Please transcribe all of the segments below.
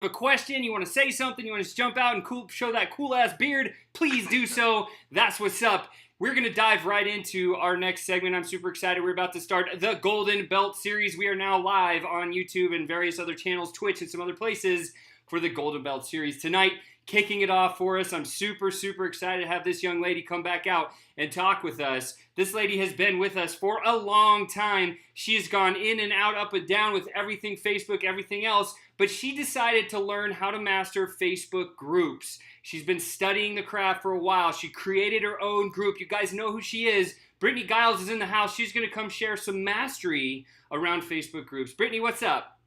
a question, you want to say something, you want to jump out and show that cool ass beard, please do so. That's what's up. We're going to dive right into our next segment. I'm super excited. We're about to start the Golden Belt series. We are now live on YouTube and various other channels, Twitch and some other places for the Golden Belt series. Tonight, kicking it off for us, I'm super excited to have this young lady come back out and talk with us. This lady has been with us for a long time. She has gone in and out, up and down with everything Facebook, everything else, but she decided to learn how to master Facebook groups. She's been studying the craft for a while. She created her own group. You guys know who she is. Brittany Giles is in the house. She's going to come share some mastery around Facebook groups. Brittany, what's up?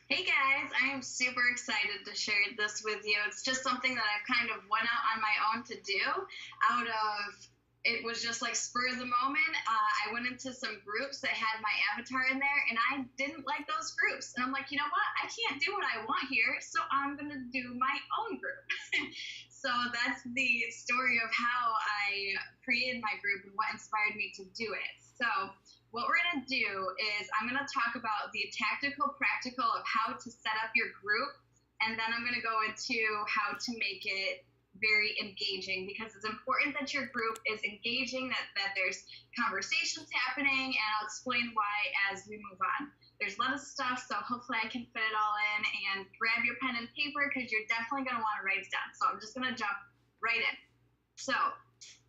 Hey guys, I am super excited to share this with you. It's just something that I've kind of went out on my own to do it was just like spur of the moment. I went into some groups that had my avatar in there and I didn't like those groups. And I'm like, you know what? I can't do what I want here, so I'm going to do my own group. So that's the story of how I created my group and what inspired me to do it. So what we're going to do is I'm going to talk about the tactical, practical of how to set up your group, and then I'm going to go into how to make it very engaging, because it's important that your group is engaging, that there's conversations happening, and I'll explain why as we move on. There's a lot of stuff, so hopefully I can fit it all in, and grab your pen and paper because you're definitely going to want to write it down. So I'm just going to jump right in. So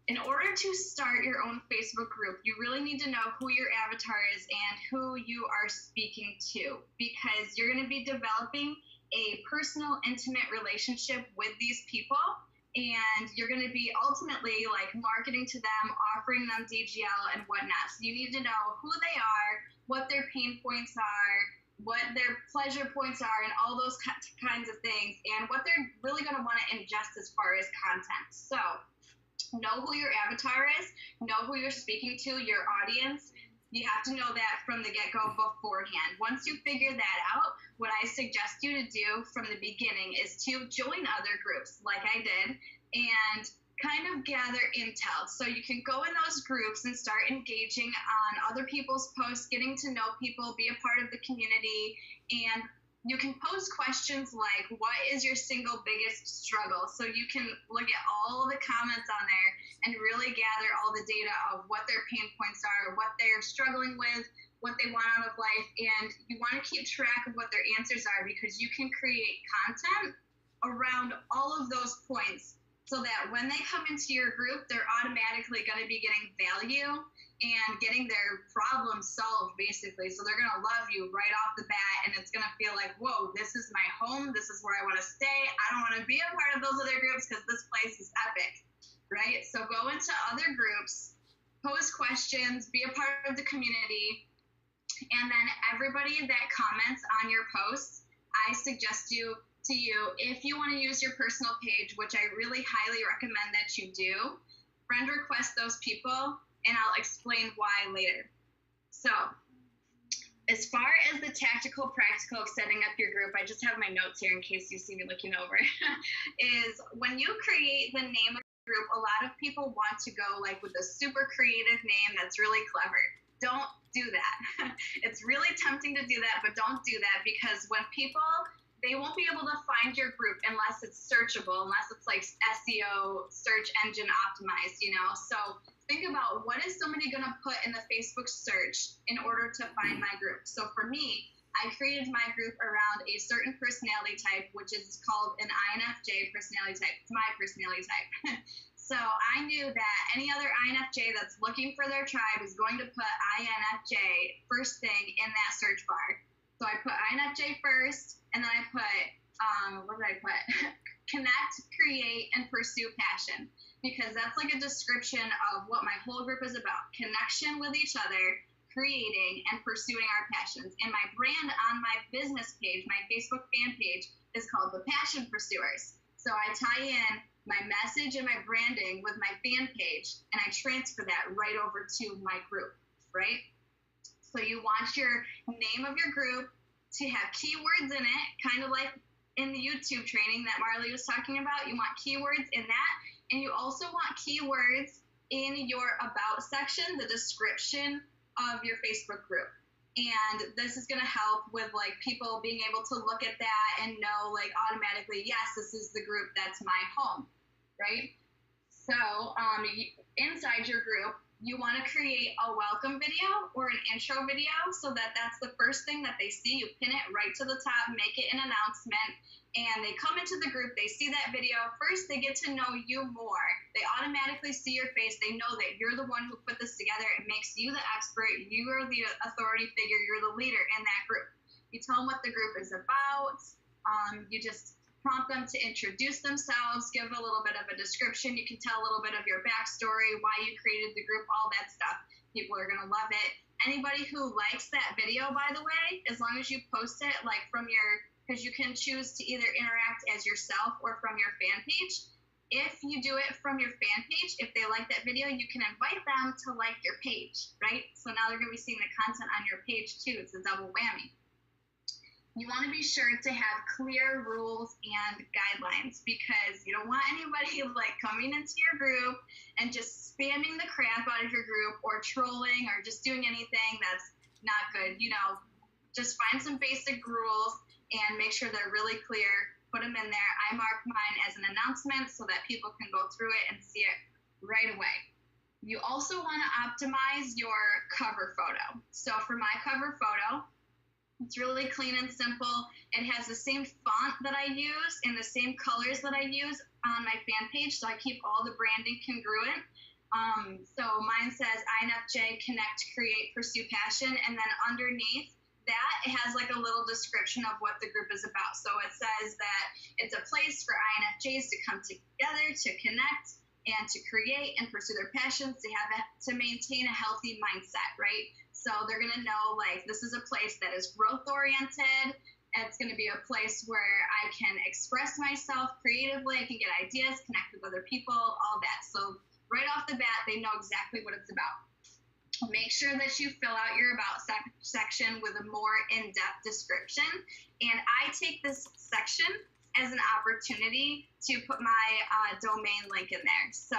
in order to start your own Facebook group, you really need to know who your avatar is and who you are speaking to, because you're going to be developing a personal, intimate relationship with these people, and you're going to be ultimately like marketing to them, offering them DGL and whatnot. So you need to know who they are, what their pain points are, what their pleasure points are, and all those kinds of things, and what they're really going to want to ingest as far as content. So know who your avatar is, know who you're speaking to, your audience. You have to know that from the get-go beforehand. Once you figure that out, what I suggest you to do from the beginning is to join other groups like I did and kind of gather intel. So you can go in those groups and start engaging on other people's posts, getting to know people, be a part of the community, and you can pose questions like, what is your single biggest struggle? So you can look at all the comments on there and really gather all the data of what their pain points are, what they're struggling with, what they want out of life. And you want to keep track of what their answers are, because you can create content around all of those points so that when they come into your group, they're automatically going to be getting value and getting their problem solved, basically. So they're going to love you right off the bat, and it's going to feel like, whoa, this is my home. This is where I want to stay. I don't want to be a part of those other groups because this place is epic, right? So go into other groups, pose questions, be a part of the community, and then everybody that comments on your posts, I suggest if you want to use your personal page, which I really highly recommend that you do, friend request those people, and I'll explain why later. So as far as the tactical, practical of setting up your group, I just have my notes here in case you see me looking over, is when you create the name of your group, a lot of people want to go like with a super creative name that's really clever. Don't do that. It's really tempting to do that, but don't do that, because when people, they won't be able to find your group unless it's searchable, unless it's like SEO, search engine optimized, you know? So think about, what is somebody going to put in the Facebook search in order to find my group? So for me, I created my group around a certain personality type, which is called an INFJ personality type. It's my personality type. So I knew that any other INFJ that's looking for their tribe is going to put INFJ first thing in that search bar. So I put INFJ first, and then I put, what did I put? Connect, create, and pursue passion. Because that's like a description of what my whole group is about. Connection with each other, creating, and pursuing our passions. And my brand on my business page, my Facebook fan page, is called The Passion Pursuers. So I tie in my message and my branding with my fan page, and I transfer that right over to my group, right? So you want your name of your group to have keywords in it, kind of like in the YouTube training that Marley was talking about. You want keywords in that, and you also want keywords in your about section, the description of your Facebook group. And this is going to help with like people being able to look at that and know like automatically, yes, this is the group that's my home, right? So inside your group, you want to create a welcome video or an intro video so that that's the first thing that they see. You pin it right to the top, make it an announcement, and they come into the group, they see that video. First, they get to know you more. They automatically see your face. They know that you're the one who put this together. It makes you the expert. You are the authority figure. You're the leader in that group. You tell them what the group is about. You just prompt them to introduce themselves, give a little bit of a description. You can tell a little bit of your backstory, why you created the group, all that stuff. People are going to love it. Anybody who likes that video, by the way, as long as you post it like from your, because you can choose to either interact as yourself or from your fan page. If you do it from your fan page, if they like that video, you can invite them to like your page, right? So now they're going to be seeing the content on your page too. It's a double whammy. You want to be sure to have clear rules and guidelines because you don't want anybody like coming into your group and just spamming the crap out of your group or trolling or just doing anything that's not good. You know, just find some basic rules and make sure they're really clear. Put them in there. I mark mine as an announcement so that people can go through it and see it right away. You also want to optimize your cover photo. So for my cover photo, it's really clean and simple. It has the same font that I use and the same colors that I use on my fan page, so I keep all the branding congruent. So mine says INFJ, connect, create, pursue passion, and then underneath that, it has like a little description of what the group is about. So it says that it's a place for INFJs to come together, to connect, and to create and pursue their passions, to maintain a healthy mindset, right? So they're going to know, like, this is a place that is growth-oriented. It's going to be a place where I can express myself creatively. I can get ideas, connect with other people, all that. So right off the bat, they know exactly what it's about. Make sure that you fill out your About section with a more in-depth description. And I take this section as an opportunity to put my domain link in there. So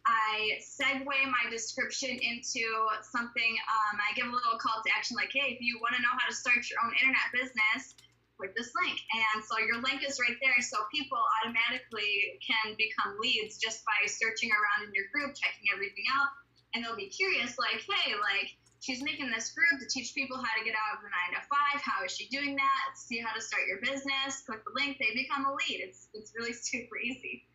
I segue my description into something, I give a little call to action like, hey, if you want to know how to start your own internet business, click this link. And so your link is right there. So people automatically can become leads just by searching around in your group, checking everything out. And they'll be curious like, hey, like she's making this group to teach people how to get out of the 9 to 5. How is she doing that? See how to start your business. Click the link. They become a lead. It's really super easy.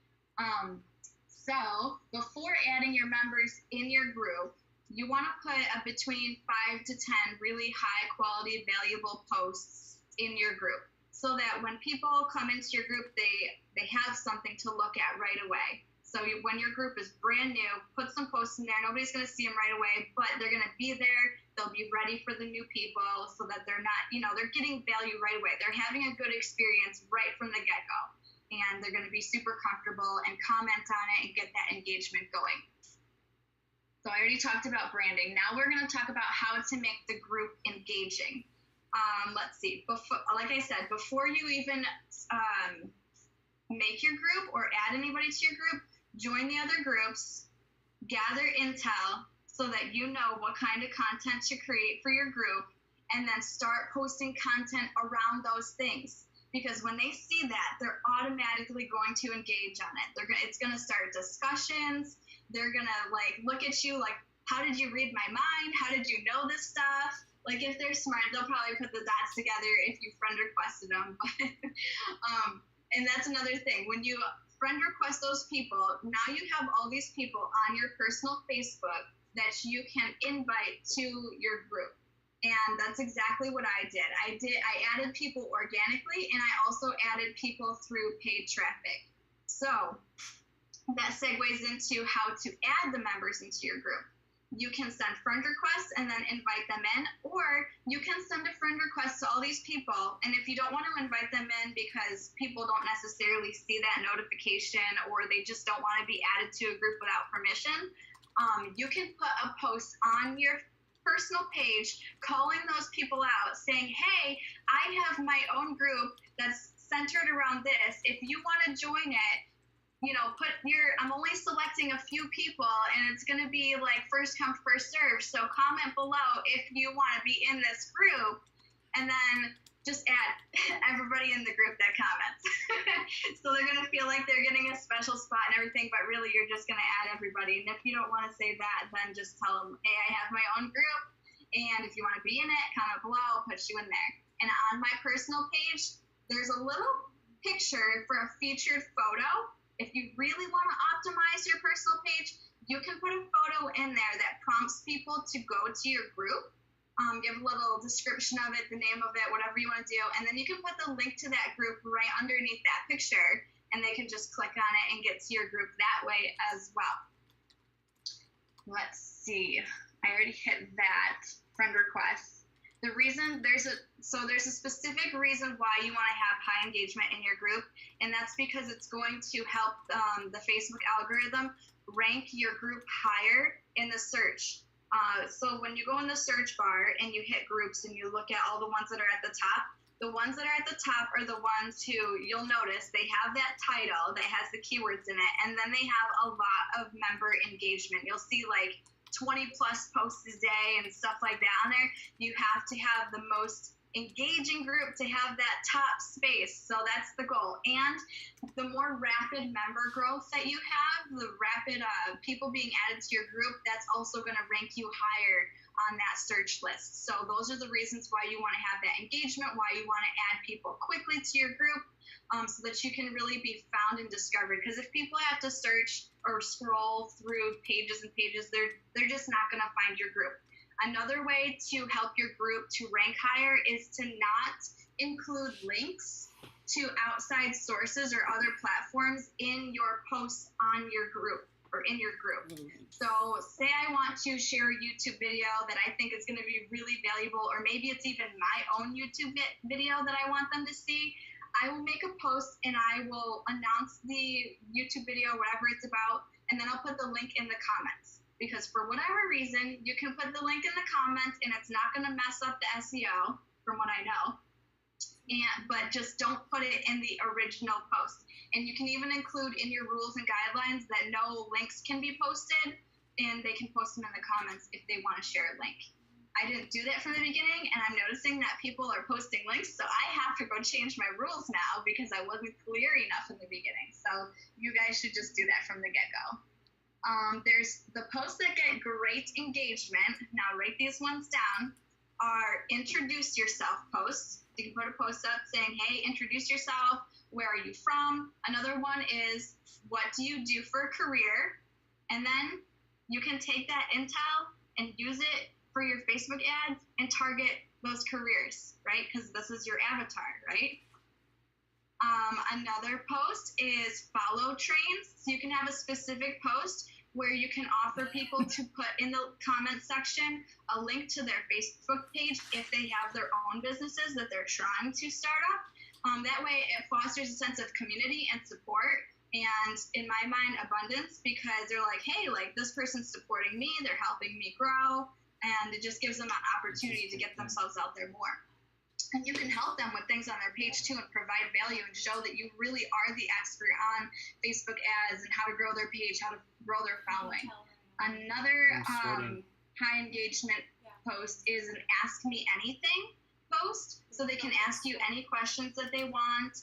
So before adding your members in your group, you want to put between 5 to 10 really high quality, valuable posts in your group so that when people come into your group, they have something to look at right away. So when your group is brand new, put some posts in there. Nobody's going to see them right away, but they're going to be there. They'll be ready for the new people so that they're not, they're getting value right away. They're having a good experience right from the get-go. And they're going to be super comfortable and comment on it and get that engagement going. So I already talked about branding. Now we're going to talk about how to make the group engaging. Let's see. Like I said, before you even make your group or add anybody to your group, join the other groups, gather intel so that you know what kind of content to create for your group, and then start posting content around those things. Because when they see that, they're automatically going to engage on it. It's going to start discussions. They're going to like look at you like, how did you read my mind? How did you know this stuff? Like if they're smart, they'll probably put the dots together if you friend requested them. And that's another thing. When you friend request those people, now you have all these people on your personal Facebook that you can invite to your group. And that's exactly what I did. I added people organically, and I also added people through paid traffic. So that segues into how to add the members into your group. You can send friend requests and then invite them in, or you can send a friend request to all these people. And if you don't want to invite them in because people don't necessarily see that notification or they just don't want to be added to a group without permission, you can put a post on your personal page calling those people out saying, hey, I have my own group that's centered around this. If you want to join it, I'm only selecting a few people, and it's going to be like first come, first serve. So comment below if you want to be in this group, and then just add everybody in the group that comments. So they're going to feel like they're getting a special spot and everything, but really you're just going to add everybody. And if you don't want to say that, then just tell them, hey, I have my own group, and if you want to be in it, comment below, I'll put you in there. And on my personal page, there's a little picture for a featured photo. If you really want to optimize your personal page, you can put a photo in there that prompts people to go to your group. Give a little description of it, the name of it, whatever you want to do, and then you can put the link to that group right underneath that picture, and they can just click on it and get to your group that way as well. Let's see. I already hit that friend request. The reason there's a specific reason why you want to have high engagement in your group, and that's because it's going to help the Facebook algorithm rank your group higher in the search. So when you go in the search bar and you hit groups and you look at all the ones that are at the top, the ones that are at the top are the ones who you'll notice they have that title that has the keywords in it, and then they have a lot of member engagement. You'll see like 20 plus posts a day and stuff like that on there. You have to have the most engaging group to have that top space. So that's the goal. And the more rapid member growth that you have, the rapid people being added to your group, that's also going to rank you higher on that search list. So those are the reasons why you want to have that engagement, why you want to add people quickly to your group, so that you can really be found and discovered. Because if people have to search or scroll through pages and pages, they're just not going to find your group. Another way to help your group to rank higher is to not include links to outside sources or other platforms in your posts on your group or in your group. So say I want to share a YouTube video that I think is going to be really valuable, or maybe it's even my own YouTube video that I want them to see. I will make a post and I will announce the YouTube video, whatever it's about, and then I'll put the link in the comments. Because for whatever reason, you can put the link in the comments and it's not going to mess up the SEO, from what I know. But just don't put it in the original post. And you can even include in your rules and guidelines that no links can be posted, and they can post them in the comments if they want to share a link. I didn't do that from the beginning, and I'm noticing that people are posting links, so I have to go change my rules now because I wasn't clear enough in the beginning. So you guys should just do that from the get-go. There's the posts that get great engagement. Now write these ones down. Are introduce yourself posts. You can put a post up saying, hey, introduce yourself. Where are you from? Another one is, what do you do for a career? And then you can take that intel and use it for your Facebook ads and target those careers, right? Because this is your avatar, right? Another post is follow trains. So you can have a specific post where you can offer people to put in the comment section a link to their Facebook page if they have their own businesses that they're trying to start up. That way it fosters a sense of community and support, and in my mind, abundance, because they're like, hey, like this person's supporting me, they're helping me grow, and it just gives them an opportunity to get themselves out there more. And you can help them with things on their page too and provide value and show that you really are the expert on Facebook ads and how to grow their page, how to grow their following. Another high engagement post is an Ask Me Anything post. So they can ask you any questions that they want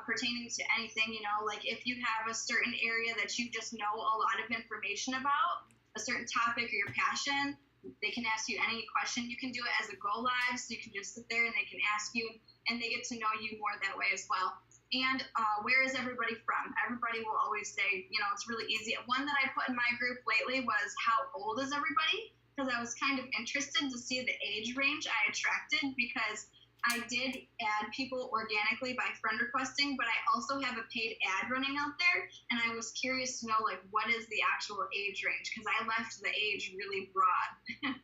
pertaining to anything, you know, like if you have a certain area that you just know a lot of information about, a certain topic or your passion, they can ask you any question. You can do it as a go live, so you can just sit there and they can ask you, and they get to know you more that way as well. And where is everybody from? Everybody will always say, you know, it's really easy. One that I put in my group lately was, how old is everybody? Because I was kind of interested to see the age range I attracted, because I did add people organically by friend requesting, but I also have a paid ad running out there, and I was curious to know, like, what is the actual age range, because I left the age really broad.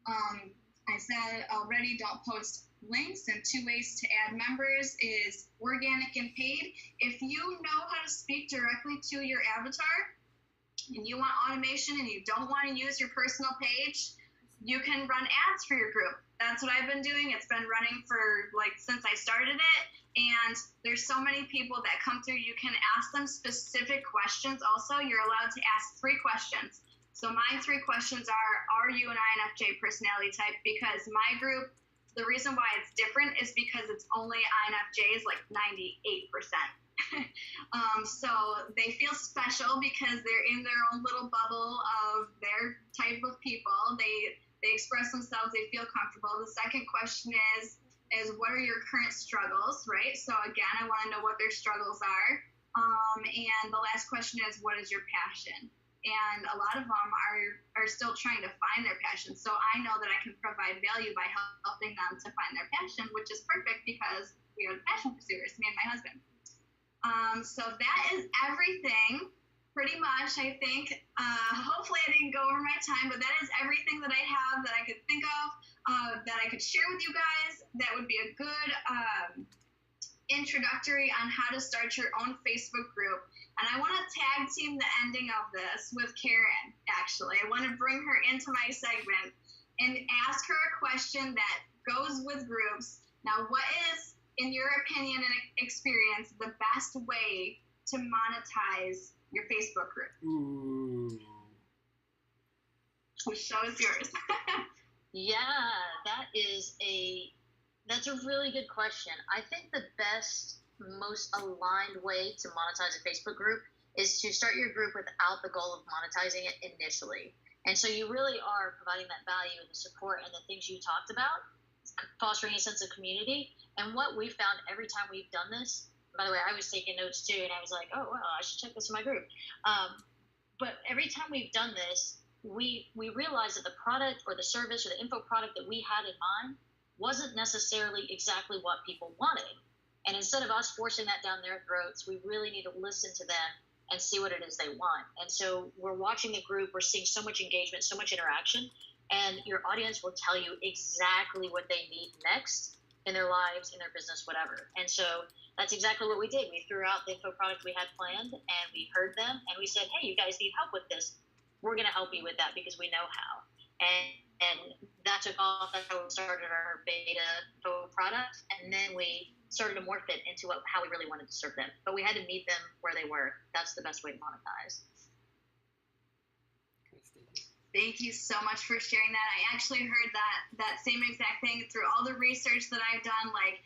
I said already, don't post links, and 2 ways to add members is organic and paid. If you know how to speak directly to your avatar, and you want automation and you don't want to use your personal page, you can run ads for your group. That's what I've been doing. It's been running for since I started it. And there's so many people that come through. You can ask them specific questions. Also, you're allowed to ask 3 questions. So my 3 questions are you an INFJ personality type? Because my group, the reason why it's different is because it's only INFJs, like 98%. So they feel special because they're in their own little bubble of their type of people. They express themselves, they feel comfortable. The second question is what are your current struggles, right? So again, I want to know what their struggles are. And the last question is, what is your passion? And a lot of them are still trying to find their passion. So I know that I can provide value by helping them to find their passion, which is perfect because we are the passion pursuers, me and my husband. So that is everything, pretty much, I think. Hopefully I didn't go over my time, but that is everything that I have that I could think of that I could share with you guys. That would be a good introductory on how to start your own Facebook group. And I want to tag team the ending of this with Karen, actually. I want to bring her into my segment and ask her a question that goes with groups. Now, what is, in your opinion and experience, the best way to monetize your Facebook group? Ooh. The show is yours. Yeah, that's a really good question. I think the best, most aligned way to monetize a Facebook group is to start your group without the goal of monetizing it initially. And so you really are providing that value and the support and the things you talked about, fostering a sense of community. And what we found every time we've done this, by the way, I was taking notes too, and I was like, oh, well, I should check this in my group. But every time we've done this, we realized that the product or the service or the info product that we had in mind wasn't necessarily exactly what people wanted. And instead of us forcing that down their throats, we really need to listen to them and see what it is they want. And so we're watching the group, we're seeing so much engagement, so much interaction, and your audience will tell you exactly what they need next in their lives, in their business, whatever. And so that's exactly what we did. We threw out the info product we had planned, and we heard them, and we said, hey, you guys need help with this. We're going to help you with that because we know how. And that took off. That's how we started our beta info product, and then we started to morph it into how we really wanted to serve them. But we had to meet them where they were. That's the best way to monetize. Thank you so much for sharing that. I actually heard that same exact thing through all the research that I've done. Like,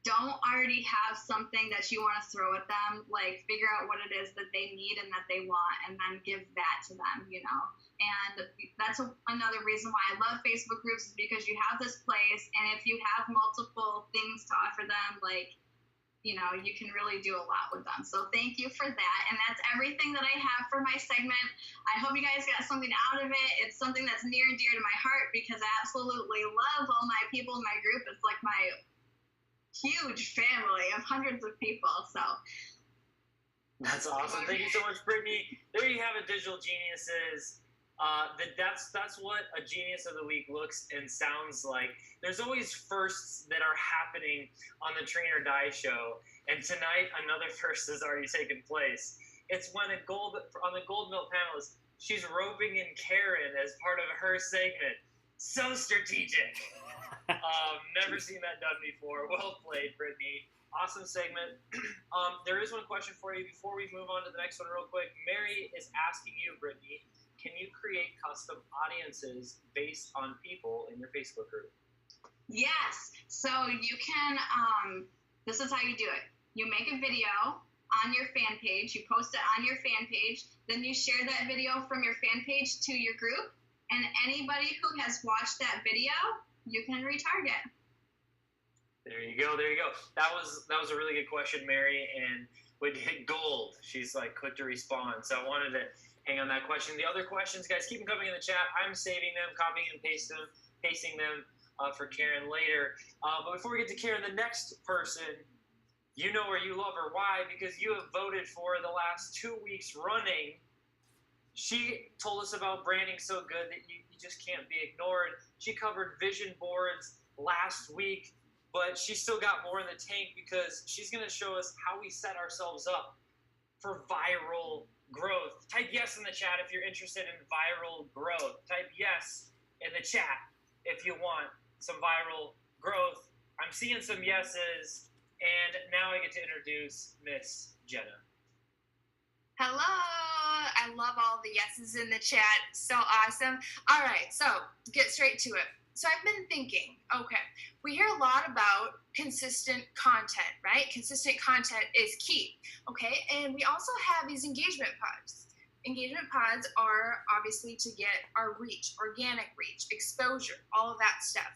don't already have something that you want to throw at them. Like, figure out what it is that they need and that they want, and then give that to them, you know. And that's another reason why I love Facebook groups, is because you have this place, and if you have multiple things to offer them, like, you know, you can really do a lot with them. So thank you for that. And that's everything that I have for my segment. I hope you guys got something out of it. It's something that's near and dear to my heart because I absolutely love all my people in my group. It's like my huge family of hundreds of people. So that's awesome. Thank you so much, Brittany. There you have it, Digital Geniuses. That's what a Genius of the Week looks and sounds like. There's always firsts that are happening on the Train or Die show, and tonight another first has already taken place. It's when on the Gold Milk panelist, she's roping in Karen as part of her segment. So strategic. Never seen that done before. Well played, Brittany. Awesome segment. There is one question for you before we move on to the next one real quick. Mary is asking you, Brittany, can you create custom audiences based on people in your Facebook group? Yes. So you can, this is how you do it. You make a video on your fan page, you post it on your fan page, then you share that video from your fan page to your group, and anybody who has watched that video, you can retarget. There you go. That was a really good question, Mary, and would hit gold. She's like quick to respond. So I wanted to hang on that question. The other questions, guys, keep them coming in the chat. I'm saving them, copying and pasting them for Karen later. But before we get to Karen, the next person, you know her, you love her. Why? Because you have voted for the last 2 weeks running. She told us about branding so good that you just can't be ignored. She covered vision boards last week, but she's still got more in the tank because she's going to show us how we set ourselves up for viral growth. Type yes in the chat if you're interested in viral growth. Type yes in the chat if you want some viral growth. I'm seeing some yeses, and now I get to introduce Miss Jenna. Hello! I love all the yeses in the chat. So awesome. All right, so get straight to it. So I've been thinking, okay, we hear a lot about consistent content, right? Consistent content is key, okay? And we also have these engagement pods. Engagement pods are obviously to get our reach, organic reach, exposure, all of that stuff.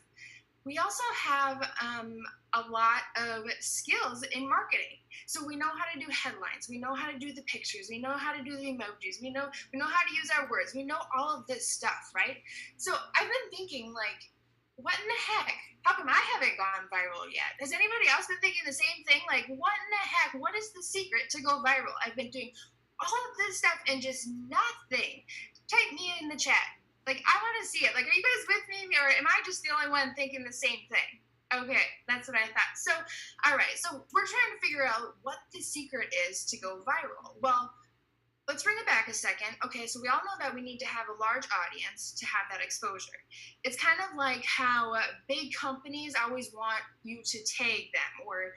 We also have a lot of skills in marketing. So we know how to do headlines. We know how to do the pictures. We know how to do the emojis. We know how to use our words. We know all of this stuff, right? So I've been thinking, like, what in the heck? How come I haven't gone viral yet? Has anybody else been thinking the same thing? Like, what in the heck? What is the secret to go viral? I've been doing all of this stuff and just nothing. Type me in the chat. Like, I want to see it. Like, are you guys with me, or am I just the only one thinking the same thing? Okay, that's what I thought. So, all right. So we're trying to figure out what the secret is to go viral. Well, let's bring it back a second. Okay, so we all know that we need to have a large audience to have that exposure. It's kind of like how big companies always want you to tag them or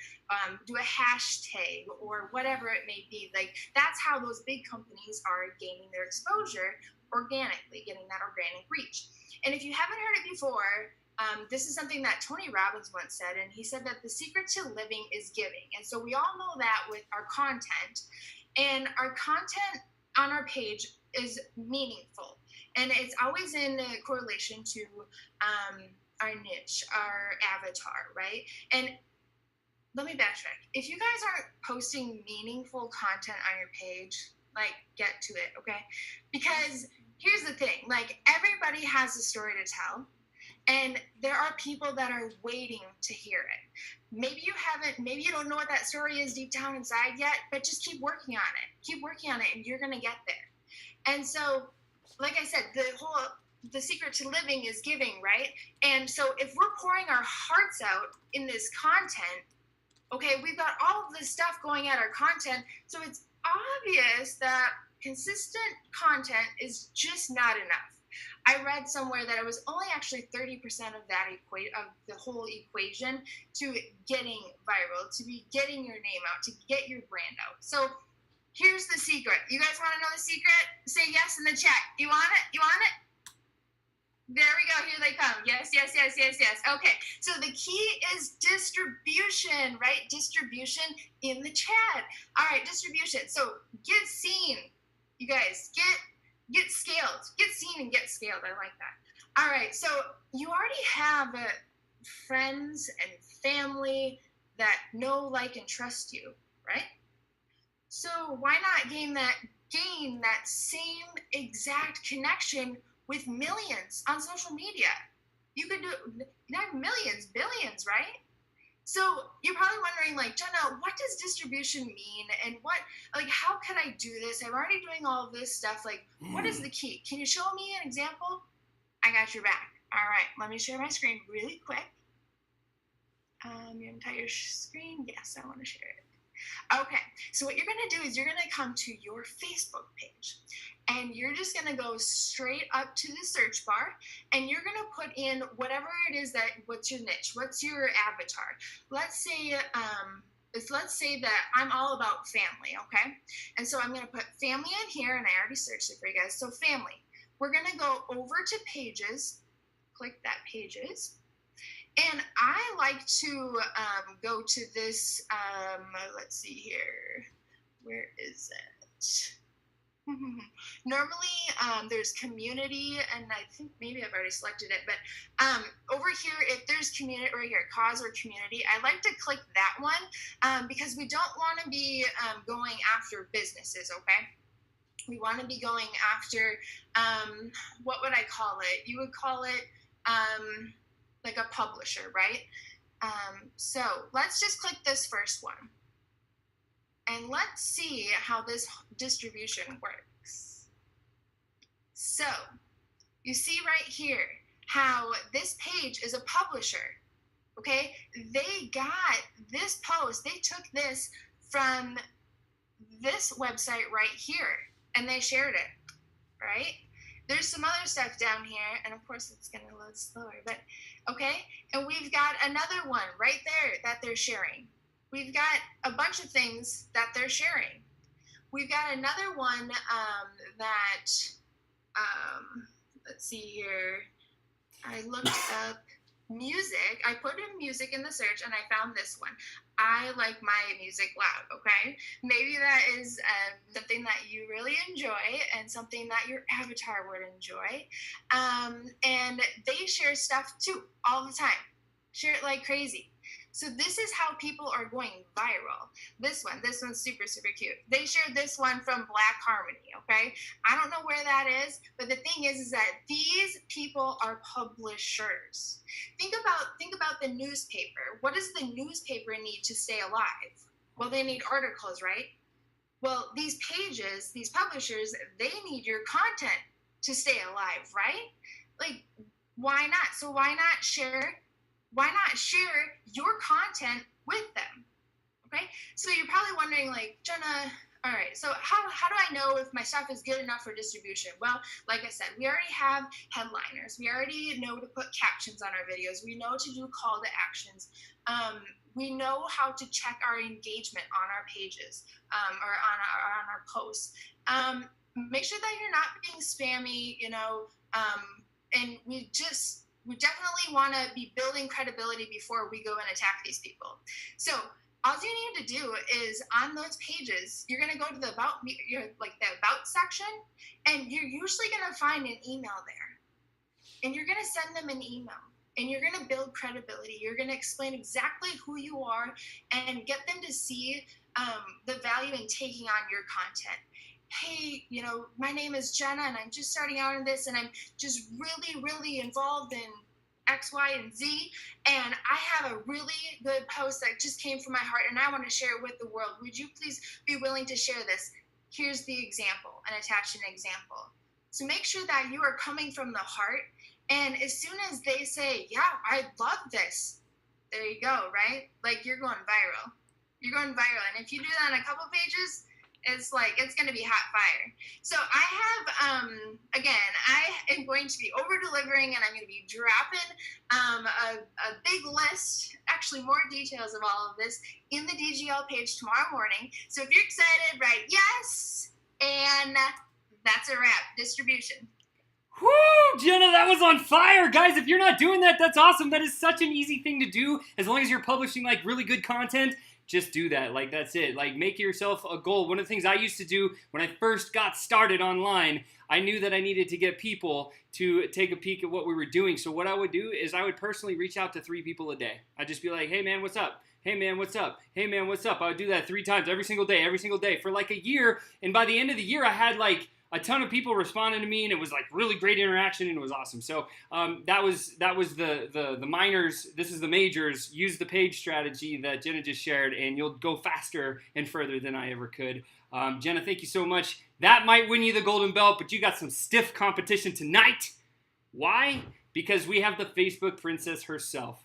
do a hashtag or whatever it may be. Like, that's how those big companies are gaining their exposure organically, getting that organic reach. And if you haven't heard it before, this is something that Tony Robbins once said, and he said that the secret to living is giving. And so we all know that with our content. And our content on our page is meaningful. And it's always in correlation to our niche, our avatar, right? And let me backtrack. If you guys aren't posting meaningful content on your page, like, get to it, okay? Because here's the thing. Like, everybody has a story to tell. And there are people that are waiting to hear it. Maybe you don't know what that story is deep down inside yet, but just keep working on it. Keep working on it, and you're going to get there. And so, like I said, the secret to living is giving, right? And so if we're pouring our hearts out in this content, okay, we've got all of this stuff going at our content, so it's obvious that consistent content is just not enough. I read somewhere that it was only actually 30% of that of the whole equation to getting viral, to be getting your name out, to get your brand out. So here's the secret. You guys want to know the secret? Say yes in the chat. You want it? You want it? There we go. Here they come. Yes, yes, yes, yes, yes. Okay. So the key is distribution, right? Distribution in the chat. All right, distribution. So get seen. You guys, get scaled. Get seen and get scaled. I like that. All right. So you already have friends and family that know, like, and trust you, right? So why not gain that same exact connection with millions on social media? You could do not millions, billions, right? So you're probably wondering, like, Jenna, what does distribution mean? And how can I do this? I'm already doing all of this stuff. Like, what is the key? Can you show me an example? I got your back. All right, let me share my screen really quick. Your entire screen? Yes, I want to share it. Okay, so what you're going to do is you're going to come to your Facebook page. And you're just going to go straight up to the search bar, and you're going to put in whatever it is what's your niche, what's your avatar. Let's say that I'm all about family, okay? And so I'm going to put family in here, and I already searched it for you guys. So family. We're going to go over to pages, click that pages, and I like to go to this, let's see here, where is it? Normally, there's community, and I think maybe I've already selected it, but over here, if there's community, right here, cause or community, I like to click that one because we don't want to be going after businesses, okay? We want to be going after, what would I call it? You would call it like a publisher, right? So let's just click this first one. And let's see how this distribution works. So you see right here how this page is a publisher, okay? They got this post, they took this from this website right here, and they shared it, right? There's some other stuff down here, and of course it's going to load slower, but okay. And we've got another one right there that they're sharing. We've got a bunch of things that they're sharing. We've got another one let's see here. I looked up music. I put in music in the search and I found this one. I like my music loud, okay? Maybe that is something that you really enjoy and something that your avatar would enjoy. And they share stuff too, all the time. Share it like crazy. So this is how people are going viral. This one's super, super cute. They shared this one from Black Harmony, okay? I don't know where that is, but the thing is that these people are publishers. Think about the newspaper. What does the newspaper need to stay alive? Well, they need articles, right? Well, these pages, these publishers, they need your content to stay alive, right? Like, why not? So why not share your content with them? Okay, so you're probably wondering, like, Jenna, all right, so how do I know if my stuff is good enough for distribution? Well, like I said, we already have headliners. We already know to put captions on our videos. We know to do call to actions. We know how to check our engagement on our pages or on our posts. Make sure that you're not being spammy, and we definitely want to be building credibility before we go and attack these people. So all you need to do is on those pages, you're going to go to the about section, and you're usually going to find an email there. And you're going to send them an email, and you're going to build credibility. You're going to explain exactly who you are and get them to see the value in taking on your content. Hey, my name is Jenna and I'm just starting out in this and I'm just really, really involved in X, Y, and Z. And I have a really good post that just came from my heart and I want to share it with the world. Would you please be willing to share this? Here's the example and attach an example. So make sure that you are coming from the heart. And as soon as they say, yeah, I love this, there you go, right? Like you're going viral. You're going viral. And if you do that on a couple pages, it's going to be hot fire. So I have, again, I am going to be over-delivering and I'm going to be dropping a big list, actually more details of all of this in the DGL page tomorrow morning. So if you're excited, write yes, and that's a wrap. Distribution. Whoo, Jenna, that was on fire. Guys, if you're not doing that, that's awesome. That is such an easy thing to do. As long as you're publishing really good content, just do that. That's it. Make yourself a goal. One of the things I used to do when I first got started online, I knew that I needed to get people to take a peek at what we were doing. So what I would do is I would personally reach out to 3 people a day. I'd just be like, hey man, what's up? Hey man, what's up? Hey man, what's up? I would do that 3 times every single day for a year. And by the end of the year, I had a ton of people responding to me, and it was really great interaction, and it was awesome. So that was the minors. This is the majors. Use the page strategy that Jenna just shared, and you'll go faster and further than I ever could. Jenna, thank you so much. That might win you the golden belt, but you got some stiff competition tonight. Why? Because we have the Facebook princess herself.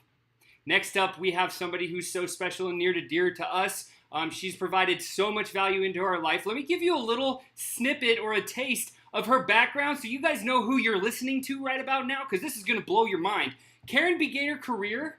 Next up, we have somebody who's so special and near to dear to us. She's provided so much value into our life. Let me give you a little snippet or a taste of her background so you guys know who you're listening to right about now, because this is going to blow your mind. Karen began her career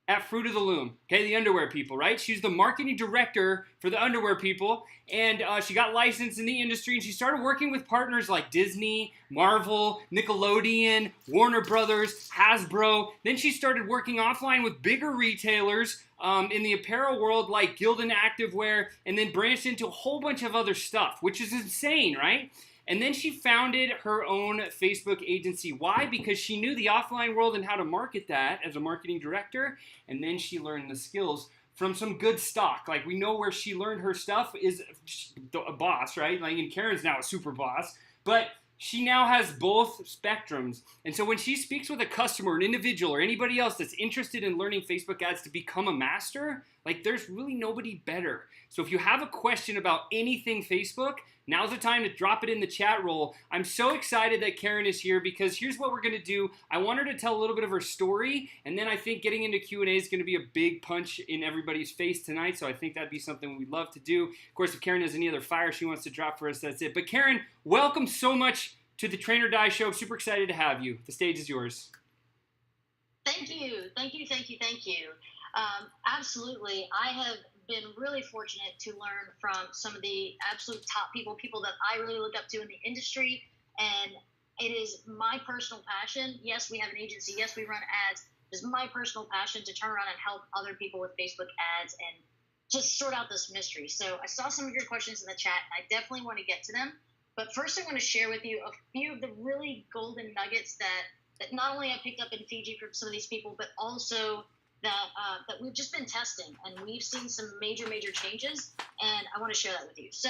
at Fruit of the Loom, okay, the underwear people, right? She's the marketing director for the underwear people, and she got licensed in the industry, and she started working with partners like Disney, Marvel, Nickelodeon, Warner Brothers, Hasbro. Then she started working offline with bigger retailers in the apparel world like Gildan Activewear, and then branched into a whole bunch of other stuff, which is insane, right? And then she founded her own Facebook agency. Why? Because she knew the offline world and how to market that as a marketing director. And then she learned the skills from some good stock. We know where she learned her stuff is a boss, right? And Karen's now a super boss. But she now has both spectrums. And so when she speaks with a customer, an individual, or anybody else that's interested in learning Facebook ads to become a master, there's really nobody better. So if you have a question about anything Facebook, now's the time to drop it in the chat roll. I'm so excited that Karen is here because here's what we're going to do. I want her to tell a little bit of her story, and then I think getting into Q&A is going to be a big punch in everybody's face tonight, so I think that'd be something we'd love to do. Of course, if Karen has any other fire she wants to drop for us, that's it. But Karen, welcome so much to the Train or Die Show. Super excited to have you. The stage is yours. Thank you. Absolutely. I have been really fortunate to learn from some of the absolute top people that I really look up to in the industry. And it is my personal passion. Yes, we have an agency. Yes, we run ads. It is my personal passion to turn around and help other people with Facebook ads and just sort out this mystery. So I saw some of your questions in the chat, and I definitely want to get to them. But first, I want to share with you a few of the really golden nuggets that not only I picked up in Fiji from some of these people, but also that we've just been testing, and we've seen some major changes, and I want to share that with you. So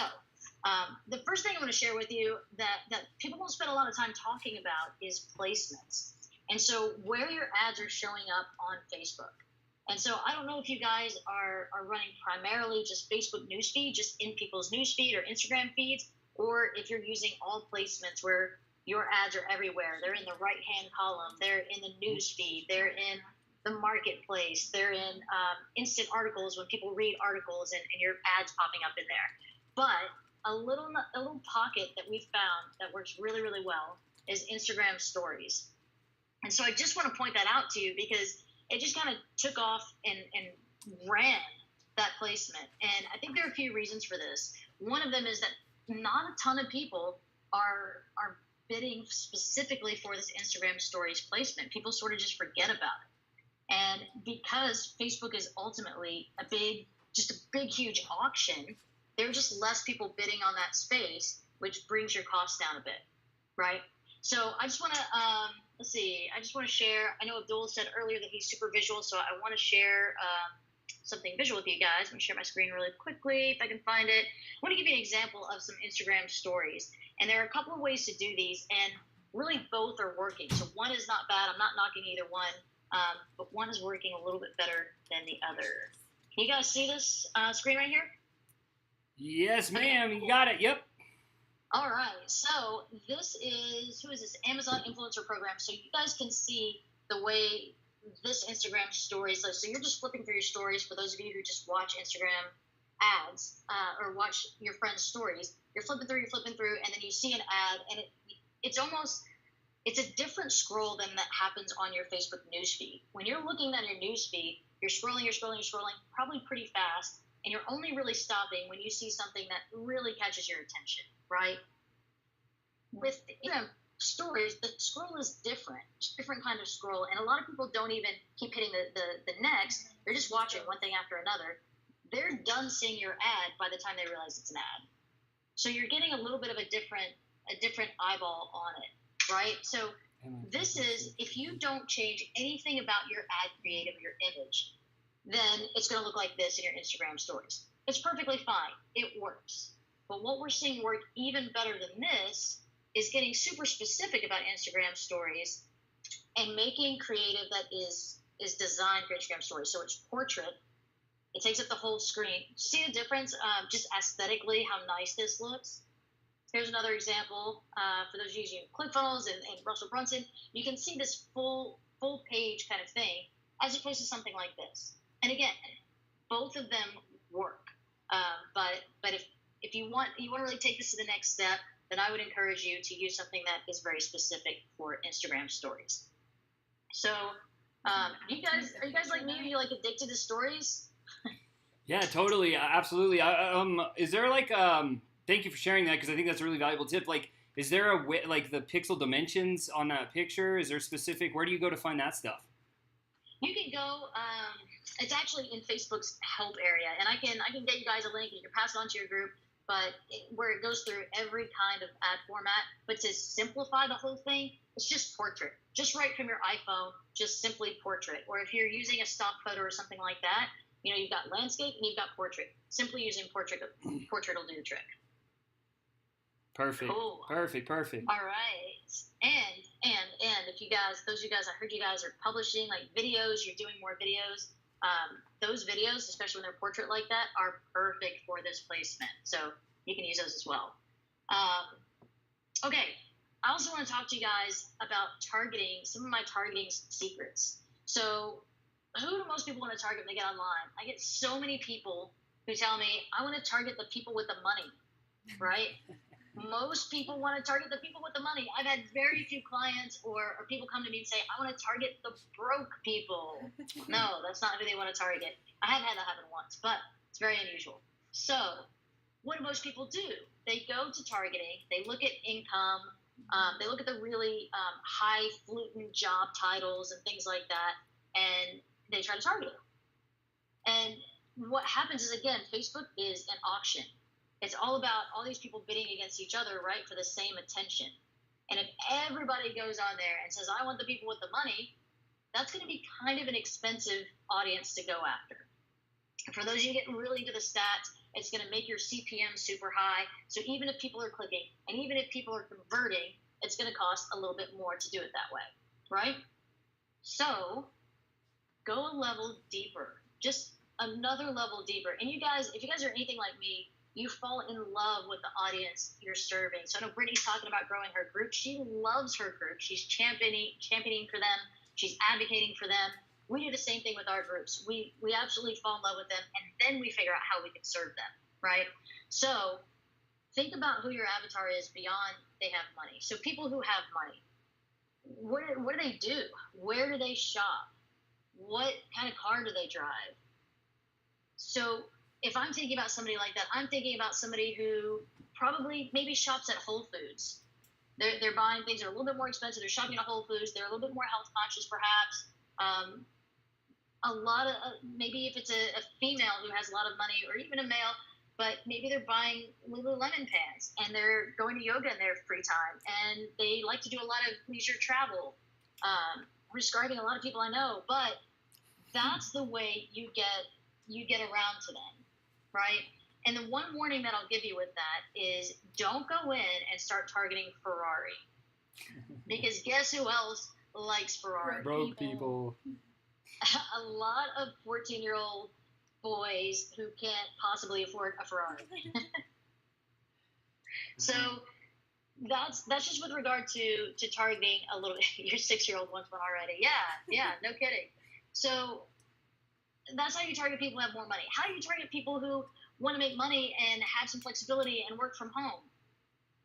the first thing I want to share with you that people don't spend a lot of time talking about is placements. And so where your ads are showing up on Facebook. And so I don't know if you guys are running primarily just Facebook newsfeed, just in people's newsfeed or Instagram feeds, or if you're using all placements where your ads are everywhere. They're in the right-hand column. They're in the newsfeed. They're in the marketplace. They're in instant articles when people read articles and your ads popping up in there. But a little pocket that we found that works really well is Instagram stories. And so I just want to point that out to you because it just kind of took off and ran that placement. And I think there are a few reasons for this. One of them is that not a ton of people are bidding specifically for this Instagram stories placement. People sort of just forget about it. And because Facebook is ultimately a big, huge auction, there are just less people bidding on that space, which brings your costs down a bit, right? So I just want to, I just want to share, I know Abdul said earlier that he's super visual, so I want to share something visual with you guys. I'm going to share my screen really quickly if I can find it. I want to give you an example of some Instagram stories. And there are a couple of ways to do these, and really both are working. So one is not bad. I'm not knocking either one. But one is working a little bit better than the other. Can you guys see this screen right here? Yes, ma'am. You got it. Yep. All right. So this is, who is this? Amazon Influencer Program. So you guys can see the way this Instagram stories. So you're just flipping through your stories. For those of you who just watch Instagram ads or watch your friends' stories, you're flipping through, and then you see an ad, and it's a different scroll than that happens on your Facebook newsfeed. When you're looking at your newsfeed, you're scrolling, probably pretty fast, and you're only really stopping when you see something that really catches your attention, right? With Instagram stories, the scroll is different kind of scroll, and a lot of people don't even keep hitting the next. They're just watching one thing after another. They're done seeing your ad by the time they realize it's an ad. So you're getting a little bit of a different eyeball on it, right? So this is, if you don't change anything about your ad creative, your image, then it's going to look like this in your Instagram stories. It's perfectly fine. It works. But what we're seeing work even better than this is getting super specific about Instagram stories and making creative that is designed for Instagram stories. So it's portrait. It takes up the whole screen. See the difference just aesthetically, how nice this looks? Here's another example for those using ClickFunnels and Russell Brunson. You can see this full page kind of thing as opposed to something like this. And again, both of them work. But if you want to really take this to the next step, then I would encourage you to use something that is very specific for Instagram stories. So, are you guys like me? Are you like addicted to stories? Yeah, totally, absolutely. Is there like thank you for sharing that because I think that's a really valuable tip. Like, is there a way, like the pixel dimensions on that picture? Is there specific? Where do you go to find that stuff? You can go. It's actually in Facebook's help area, and I can get you guys a link and you can pass it on to your group. But where it goes through every kind of ad format, but to simplify the whole thing, it's just portrait. Just right from your iPhone, just simply portrait. Or if you're using a stock photo or something like that, you know, you've got landscape and you've got portrait. Simply using portrait will do the trick. Perfect. Cool. Perfect. All right. And if you guys, those of you guys, I heard you guys are publishing like videos, you're doing more videos. Those videos, especially when they're portrait like that, are perfect for this placement. So you can use those as well. Okay. I also want to talk to you guys about targeting, some of my targeting secrets. So who do most people want to target when they get online? I get so many people who tell me, I want to target the people with the money, right? Most people want to target the people with the money. I've had very few clients or people come to me and say, I want to target the broke people. No, that's not who they want to target. I have had that happen once, but it's very unusual. So what do most people do? They go to targeting, they look at income, they look at the really highfalutin job titles and things like that, and they try to target them. And what happens is, again, Facebook is an auction. It's all about all these people bidding against each other, right, for the same attention. And if everybody goes on there and says, I want the people with the money, that's going to be kind of an expensive audience to go after. And for those of you getting really into the stats, it's going to make your CPM super high. So even if people are clicking and even if people are converting, it's going to cost a little bit more to do it that way, right? So go a level deeper, just another level deeper. And you guys, if you guys are anything like me, you fall in love with the audience you're serving. So I know Brittany's talking about growing her group. She loves her group. She's championing for them. She's advocating for them. We do the same thing with our groups. We absolutely fall in love with them, and then we figure out how we can serve them, right? So think about who your avatar is beyond they have money. So people who have money, what do they do? Where do they shop? What kind of car do they drive? So if I'm thinking about somebody like that, I'm thinking about somebody who probably maybe shops at Whole Foods. They're buying things that are a little bit more expensive. They're shopping at Whole Foods. They're a little bit more health conscious, perhaps. A lot of maybe if it's a female who has a lot of money, or even a male, but maybe they're buying Lululemon pants and they're going to yoga in their free time, and they like to do a lot of leisure travel. I'm describing a lot of people I know, but that's the way you get around to them, right? And the one warning that I'll give you with that is don't go in and start targeting Ferrari, because guess who else likes Ferrari? Broke people. A lot of 14-year-old boys who can't possibly afford a Ferrari. So that's just with regard to targeting a little bit. Your 6-year-old wants one already. Yeah, no kidding. So that's how you target people who have more money. How do you target people who want to make money and have some flexibility and work from home?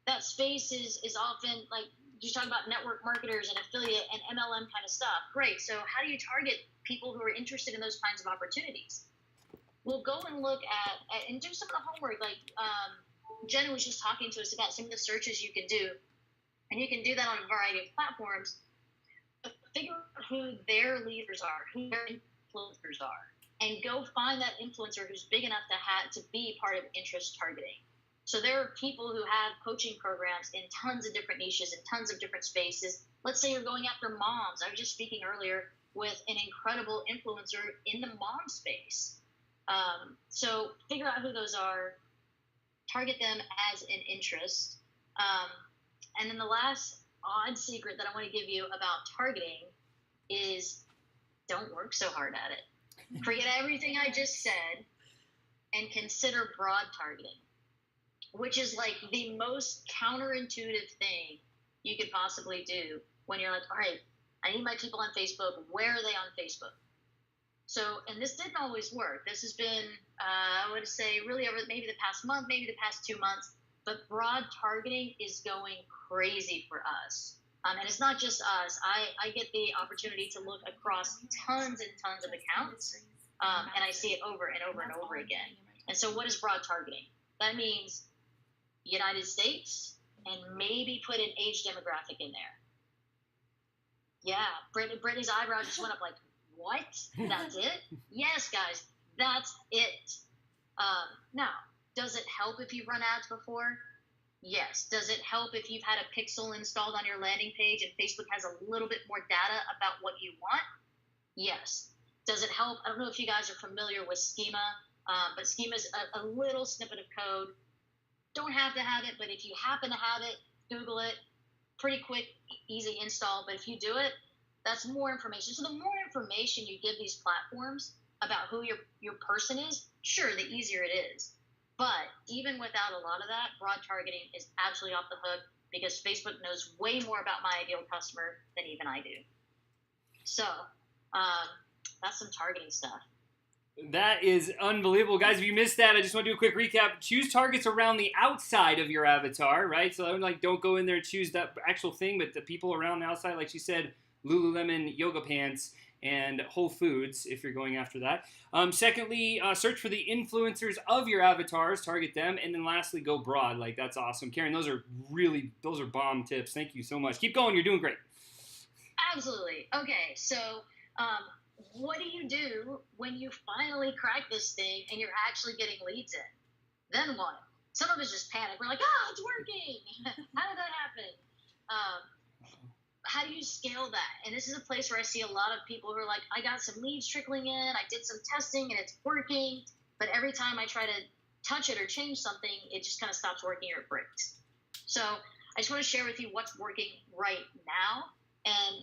That space is often like, you talk about network marketers and affiliate and MLM kind of stuff. Great. So how do you target people who are interested in those kinds of opportunities? We'll go and look at and do some of the homework. Like Jen was just talking to us about some of the searches you can do. And you can do that on a variety of platforms. But figure out who their leaders are, who their influencers are, and go find that influencer who's big enough to be part of interest targeting. So there are people who have coaching programs in tons of different niches and tons of different spaces. Let's say you're going after moms. I was just speaking earlier with an incredible influencer in the mom space. So figure out who those are, target them as an interest. And then the last odd secret that I want to give you about targeting is don't work so hard at it. Forget everything I just said and consider broad targeting, which is like the most counterintuitive thing you could possibly do when you're like, all right, I need my people on Facebook. Where are they on Facebook? So, and this didn't always work. This has been, I would say, really over maybe the past month, maybe the past 2 months, but broad targeting is going crazy for us. And it's not just us. I get the opportunity to look across tons and tons of accounts, and I see it over and over and over again. And so what is broad targeting? That means United States and maybe put an age demographic in there. Yeah, Brittany's eyebrow just went up like, what? That's it? Yes, guys, that's it. Now, does it help if you've run ads before? Yes. Does it help if you've had a pixel installed on your landing page and Facebook has a little bit more data about what you want? Yes. Does it help? I don't know if you guys are familiar with Schema, but Schema is a little snippet of code. Don't have to have it, but if you happen to have it, Google it. Pretty quick, easy install. But if you do it, that's more information. So the more information you give these platforms about who your person is, sure, the easier it is. But even without a lot of that, broad targeting is absolutely off the hook because Facebook knows way more about my ideal customer than even I do. So that's some targeting stuff. That is unbelievable. Guys, if you missed that, I just want to do a quick recap. Choose targets around the outside of your avatar, right? So like don't go in there and choose that actual thing, but the people around the outside, like she said, Lululemon yoga pants and Whole Foods, if you're going after that. Secondly, search for the influencers of your avatars, target them, and then lastly, go broad. Like, that's awesome. Karen, those are bomb tips. Thank you so much. Keep going. You're doing great. Absolutely. Okay, so what do you do when you finally crack this thing and you're actually getting leads in? Then what? Some of us just panic. We're like, it's working. How did that happen? How do you scale that? And this is a place where I see a lot of people who are like, I got some leads trickling in, I did some testing and it's working, but every time I try to touch it or change something, it just kind of stops working or it breaks. So I just want to share with you what's working right now. And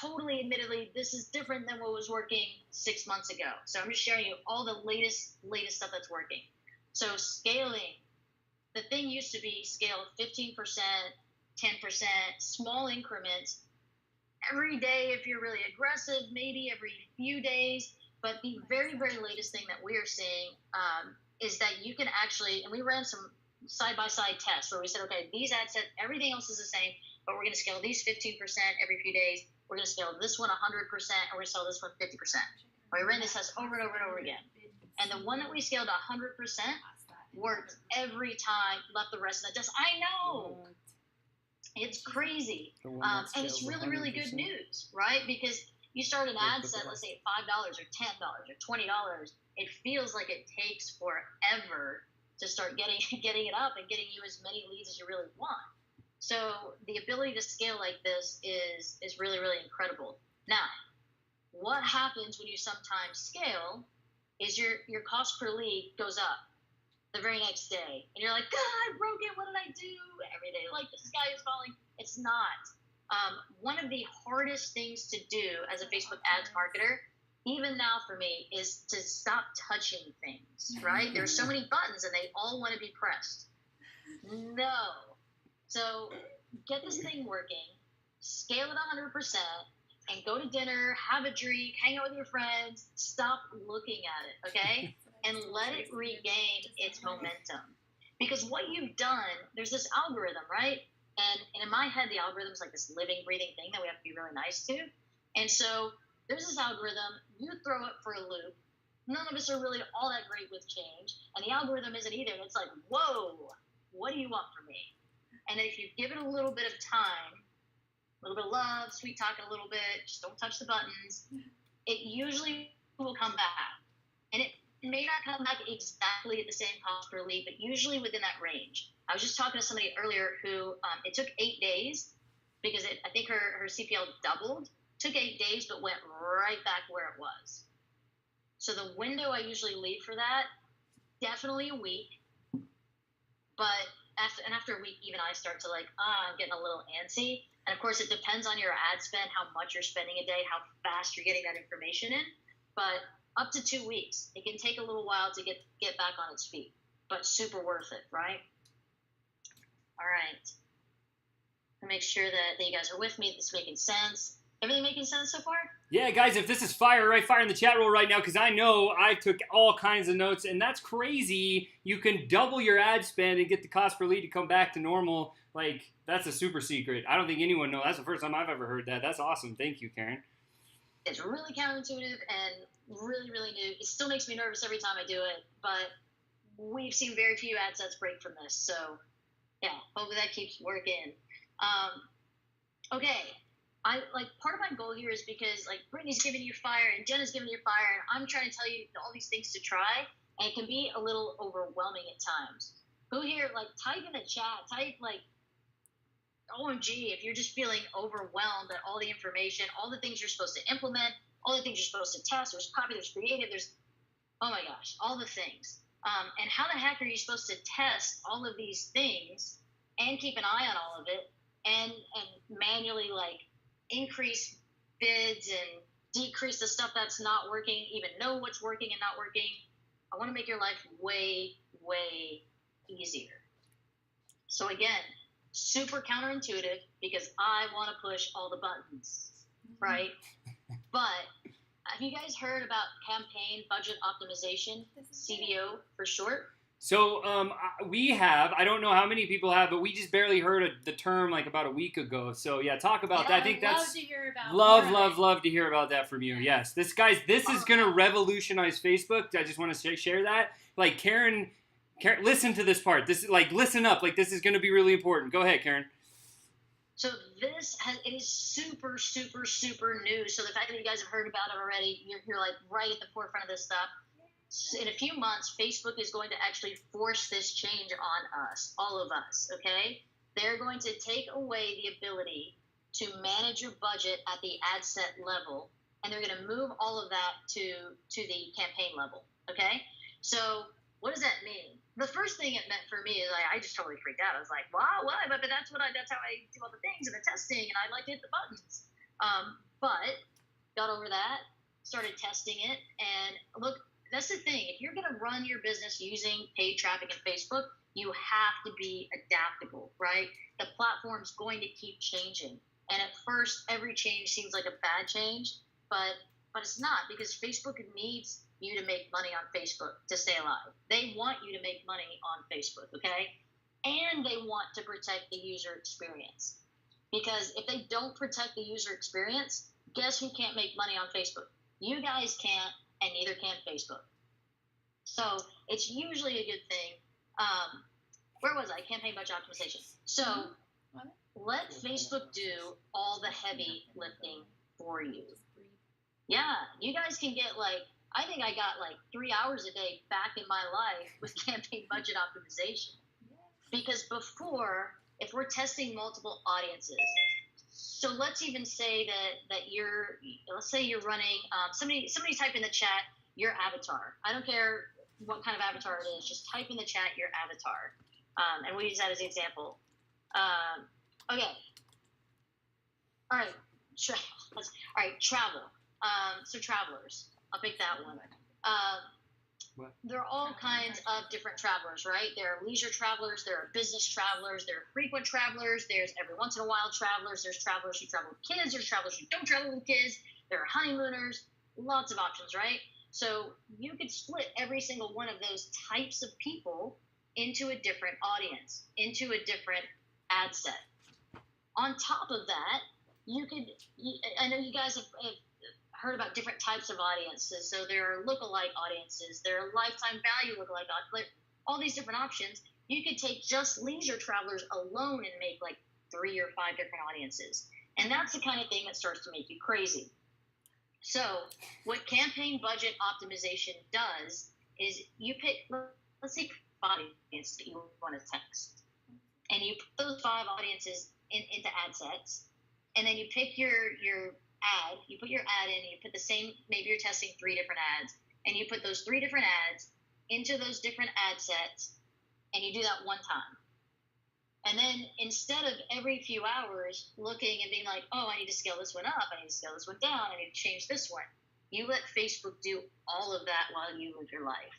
totally admittedly, this is different than what was working 6 months ago. So I'm just sharing you all the latest stuff that's working. So scaling, the thing used to be scale 15%, 10%, small increments. Every day, if you're really aggressive, maybe every few days. But the very, very latest thing that we are seeing is that you can actually, and we ran some side-by-side tests where we said, okay, these ad sets, everything else is the same, but we're going to scale these 15% every few days. We're going to scale this one 100%, and we're going to scale this one 50%. We ran this test over and over and over again. And the one that we scaled 100% worked every time, left the rest of the test. I know. It's crazy. And it's really, really good news, right? Because you start an ad set, let's say $5 or $10 or $20, it feels like it takes forever to start getting it up and getting you as many leads as you really want. So the ability to scale like this is really, really incredible. Now, what happens when you sometimes scale is your cost per lead goes up the very next day. And you're like, God, I broke it. What did I do? Every day, like, this guy is falling. It's not. One of the hardest things to do as a Facebook ads marketer, even now for me, is to stop touching things, right? There are so many buttons and they all want to be pressed. No. So get this thing working, scale it 100%, and go to dinner, have a drink, hang out with your friends, stop looking at it, okay? And let it regain its momentum. Because what you've done, there's this algorithm, right? And in my head, the algorithm is like this living, breathing thing that we have to be really nice to. And so there's this algorithm, you throw it for a loop. None of us are really all that great with change. And the algorithm isn't either. And it's like, whoa, what do you want from me? And if you give it a little bit of time, a little bit of love, sweet talk it a little bit, just don't touch the buttons, it usually will come back. And it may not come back exactly at the same cost per lead, but usually within that range. I was just talking to somebody earlier who it took 8 days because I think her CPL doubled. Took 8 days, but went right back where it was. So the window I usually leave for that, definitely a week. But after a week, even I start to like, I'm getting a little antsy. And of course, it depends on your ad spend, how much you're spending a day, how fast you're getting that information in. But up to 2 weeks, it can take a little while to get back on its feet, but super worth it, right? All right. To make sure that you guys are with me, this is making sense. Everything making sense so far? Yeah, guys, if this is fire, right, fire in the chat roll right now, because I know I took all kinds of notes, and that's crazy. You can double your ad spend and get the cost per lead to come back to normal. Like, that's a super secret. I don't think anyone knows. That's the first time I've ever heard that. That's awesome. Thank you, Karen. It's really counterintuitive and really, really new. It still makes me nervous every time I do it, but we've seen very few ad sets break from this. So, yeah, hopefully that keeps working. Okay. Part of my goal here is because like Brittany's giving you fire and Jenna's giving you fire and I'm trying to tell you all these things to try and it can be a little overwhelming at times. Who here, like type in the chat, type like OMG if you're just feeling overwhelmed at all the information, all the things you're supposed to implement, all the things you're supposed to test, there's copy, there's creative, there's, oh my gosh, all the things. And how the heck are you supposed to test all of these things and keep an eye on all of it and manually like increase bids and decrease the stuff that's not working, even know what's working and not working. I want to make your life way, way easier. So again, super counterintuitive because I want to push all the buttons, right? But have you guys heard about campaign budget optimization, CBO for short? So we have. I don't know how many people have, but we just barely heard the term like about a week ago. So yeah, talk about that. I think love that's to hear about love to hear about that from you. Yes, this is gonna revolutionize Facebook. I just want to share that. Like Karen, listen to this part. This is like listen up. Like this is gonna be really important. Go ahead, Karen. So it is super, super, super new. So the fact that you guys have heard about it already, you're like right at the forefront of this stuff. In a few months, Facebook is going to actually force this change on us, all of us, okay? They're going to take away the ability to manage your budget at the ad set level, and they're going to move all of that to the campaign level, okay? So what does that mean? The first thing it meant for me is I just totally freaked out. I was like, wow, what? But that's how I do all the things and the testing, and I like to hit the buttons. But got over that, started testing it, and look, that's the thing. If you're going to run your business using paid traffic and Facebook, you have to be adaptable, right? The platform's going to keep changing. And at first, every change seems like a bad change, but it's not, because Facebook needs you to make money on Facebook to stay alive. They want you to make money on Facebook, okay? And they want to protect the user experience. Because if they don't protect the user experience, guess who can't make money on Facebook? You guys can't, and neither can Facebook. So it's usually a good thing. Where was I? Campaign budget optimization. So let Facebook do all the heavy lifting for you. Yeah, you guys can get I think I got 3 hours a day back in my life with campaign budget optimization. Because before, if we're testing multiple audiences, so let's even say that let's say you're running, somebody type in the chat your avatar. I don't care what kind of avatar it is, just type in the chat your avatar. And we'll use that as an example. Okay. All right. All right, travel. So travelers. I'll pick that one. There are all kinds of different travelers, right? There are leisure travelers, there are business travelers, there are frequent travelers, there's every once in a while travelers, there's travelers who travel with kids, there's travelers who don't travel with kids, there are honeymooners, lots of options, right? So you could split every single one of those types of people into a different audience, into a different ad set. On top of that, I know you guys have heard about different types of audiences. So there are lookalike audiences, there are lifetime value lookalike audiences, all these different options. You could take just leisure travelers alone and make 3 or 5 different audiences. And that's the kind of thing that starts to make you crazy. So what campaign budget optimization does is you pick, let's say, 5 audiences that you want to text. And you put those 5 audiences into ad sets. And then you pick your ad, you put your ad in, and you put the same, maybe you're testing 3 different ads, and you put those 3 different ads into those different ad sets, and you do that one time. And then instead of every few hours looking and being like, oh, I need to scale this one up, I need to scale this one down, I need to change this one, you let Facebook do all of that while you live your life.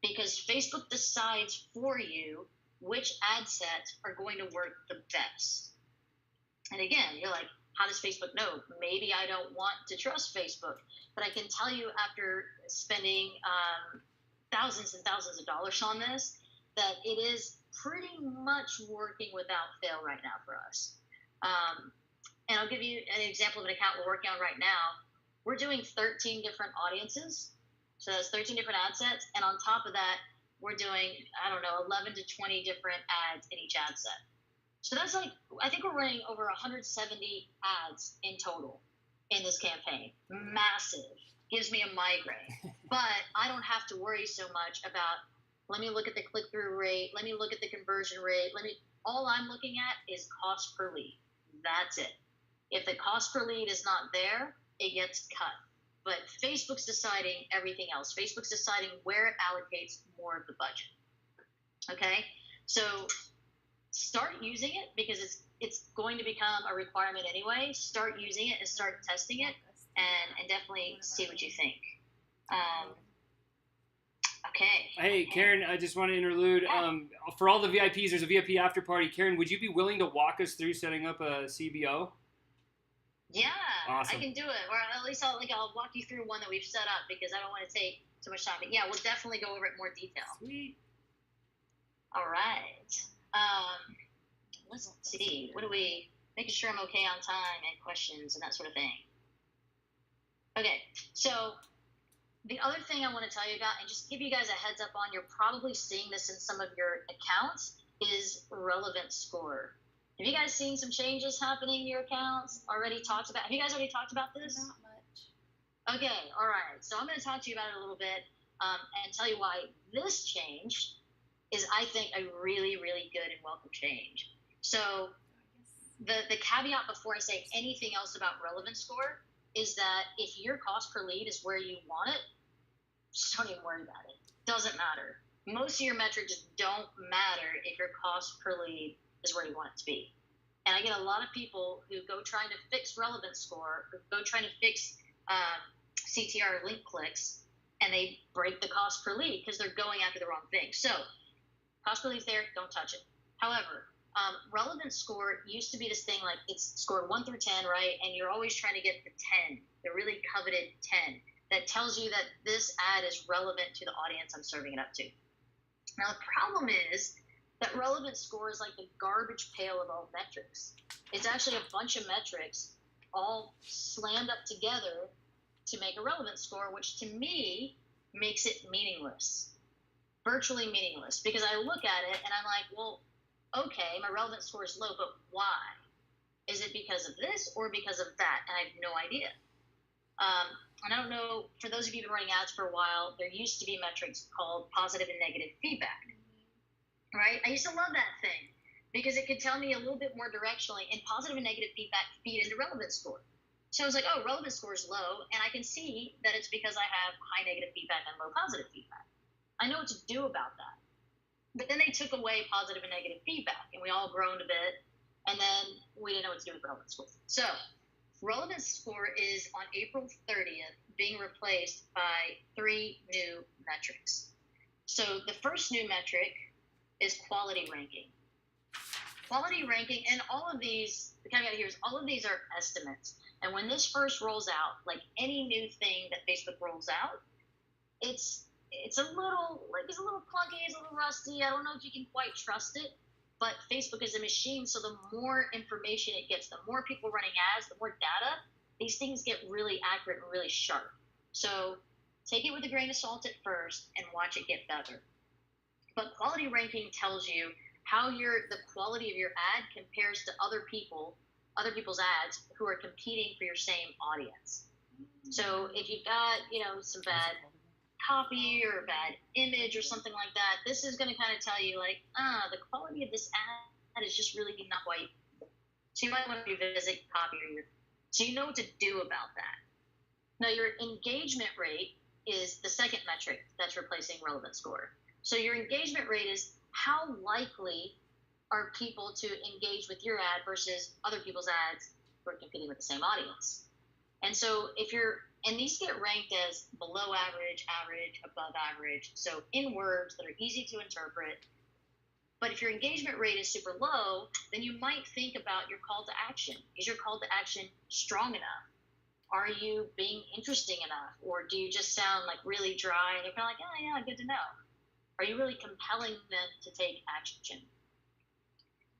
Because Facebook decides for you which ad sets are going to work the best. And again, you're like, how does Facebook know? Maybe I don't want to trust Facebook, but I can tell you after spending thousands and thousands of dollars on this, that it is pretty much working without fail right now for us. And I'll give you an example of an account we're working on right now. We're doing 13 different audiences. So that's 13 different ad sets. And on top of that, we're doing, 11 to 20 different ads in each ad set. So that's I think we're running over 170 ads in total in this campaign. Massive. Gives me a migraine. But I don't have to worry so much about, let me look at the click-through rate, let me look at the conversion rate, all I'm looking at is cost per lead. That's it. If the cost per lead is not there, it gets cut. But Facebook's deciding everything else. Facebook's deciding where it allocates more of the budget. Okay? So start using it, because it's going to become a requirement anyway. Start using it and start testing it, and definitely see what you think. Okay. Hey, Karen, I just want to interlude. For all the VIPs, there's a VIP after party. Karen, would you be willing to walk us through setting up a CBO? Yeah, Awesome. I can do it. Or at least I'll walk you through one that we've set up because I don't want to take too much time. But yeah, we'll definitely go over it in more detail. Sweet. All right. Let's see. What do we? Making sure I'm okay on time and questions and that sort of thing. Okay, so the other thing I want to tell you about, and just give you guys a heads up on, you're probably seeing this in some of your accounts, is relevance score. Have you guys seen some changes happening in your accounts? Have you guys already talked about this? Not much. Okay, all right. So I'm going to talk to you about it a little bit and tell you why this change is, I think, a really, really good and welcome change. So the caveat before I say anything else about relevance score is that if your cost per lead is where you want it, just don't even worry about it. Doesn't matter. Most of your metrics don't matter if your cost per lead is where you want it to be. And I get a lot of people who go trying to fix relevance score, or go trying to fix CTR link clicks, and they break the cost per lead because they're going after the wrong thing. So cost per lead's there, don't touch it. However, relevance score used to be this thing like it's scored 1 through 10, right? And you're always trying to get the 10, the really coveted 10, that tells you that this ad is relevant to the audience I'm serving it up to. Now, the problem is that relevance score is like the garbage pail of all metrics. It's actually a bunch of metrics all slammed up together to make a relevance score, which to me makes it meaningless, virtually meaningless, because I look at it and I'm like, well, okay, my relevance score is low, but why? Is it because of this or because of that? And I have no idea. And I don't know, for those of you who've been running ads for a while, there used to be metrics called positive and negative feedback, right? I used to love that thing because it could tell me a little bit more directionally, and positive and negative feedback feed into relevance score. So I was like, oh, relevance score is low, and I can see that it's because I have high negative feedback and low positive feedback. I know what to do about that. But then they took away positive and negative feedback, and we all groaned a bit, and then we didn't know what to do with relevance score. So relevance score is on April 30th being replaced by 3 new metrics. So the first new metric is quality ranking. Quality ranking, and all of these, the caveat here is all of these are estimates. And when this first rolls out, like any new thing that Facebook rolls out, it's a little clunky, it's a little rusty. I don't know if you can quite trust it, but Facebook is a machine, so the more information it gets, the more people running ads, the more data, these things get really accurate and really sharp. So take it with a grain of salt at first and watch it get better. But quality ranking tells you how the quality of your ad compares to other people's ads who are competing for your same audience. So if you've got, some bad copy or a bad image or something like that, this is going to kind of tell you like, the quality of this ad is just really not quite. So you might want to revisit copy so you know what to do about that. Now your engagement rate is the second metric that's replacing relevance score. So your engagement rate is how likely are people to engage with your ad versus other people's ads who are competing with the same audience. And so and these get ranked as below average, average, above average, so in words that are easy to interpret. But if your engagement rate is super low, then you might think about your call to action. Is your call to action strong enough? Are you being interesting enough? Or do you just sound like really dry and they're kind of like, oh yeah, good to know? Are you really compelling them to take action?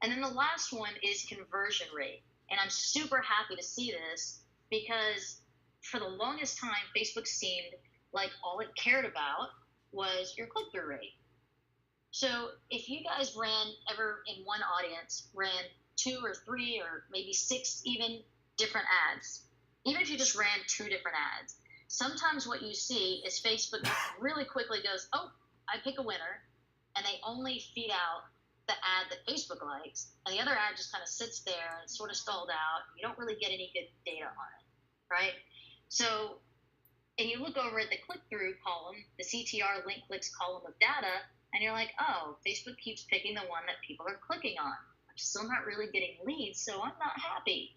And then the last one is conversion rate. And I'm super happy to see this because for the longest time, Facebook seemed like all it cared about was your click-through rate. So if you guys ran 2 or 3 or maybe 6 even different ads, even if you just ran 2 different ads, sometimes what you see is Facebook really quickly goes, oh, I pick a winner, and they only feed out the ad that Facebook likes, and the other ad just kind of sits there and it's sort of stalled out. You don't really get any good data on it, right? So, and you look over at the click-through column, the CTR link clicks column of data, and you're like, oh, Facebook keeps picking the one that people are clicking on. I'm still not really getting leads, so I'm not happy.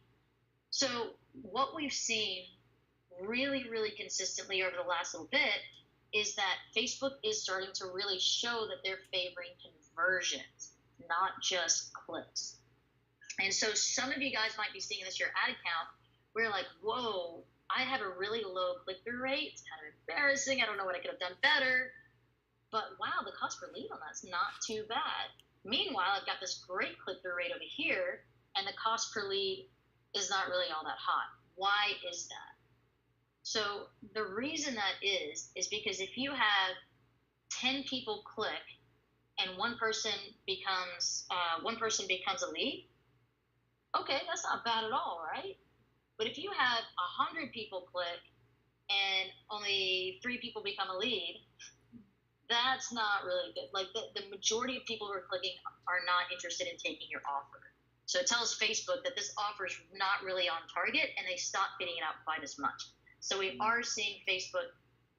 So what we've seen really, really consistently over the last little bit is that Facebook is starting to really show that they're favoring conversions, not just clicks. And so some of you guys might be seeing this in your ad account we're like, whoa, I have a really low click-through rate. It's kind of embarrassing. I don't know what I could have done better. But wow, the cost per lead on that's not too bad. Meanwhile, I've got this great click-through rate over here, and the cost per lead is not really all that hot. Why is that? So the reason that is because if you have 10 people click and one person becomes a lead, okay, that's not bad at all, right? But if you have 100 people click and only 3 people become a lead, that's not really good. Like the majority of people who are clicking are not interested in taking your offer. So it tells Facebook that this offer is not really on target, and they stop feeding it out quite as much. So we are seeing Facebook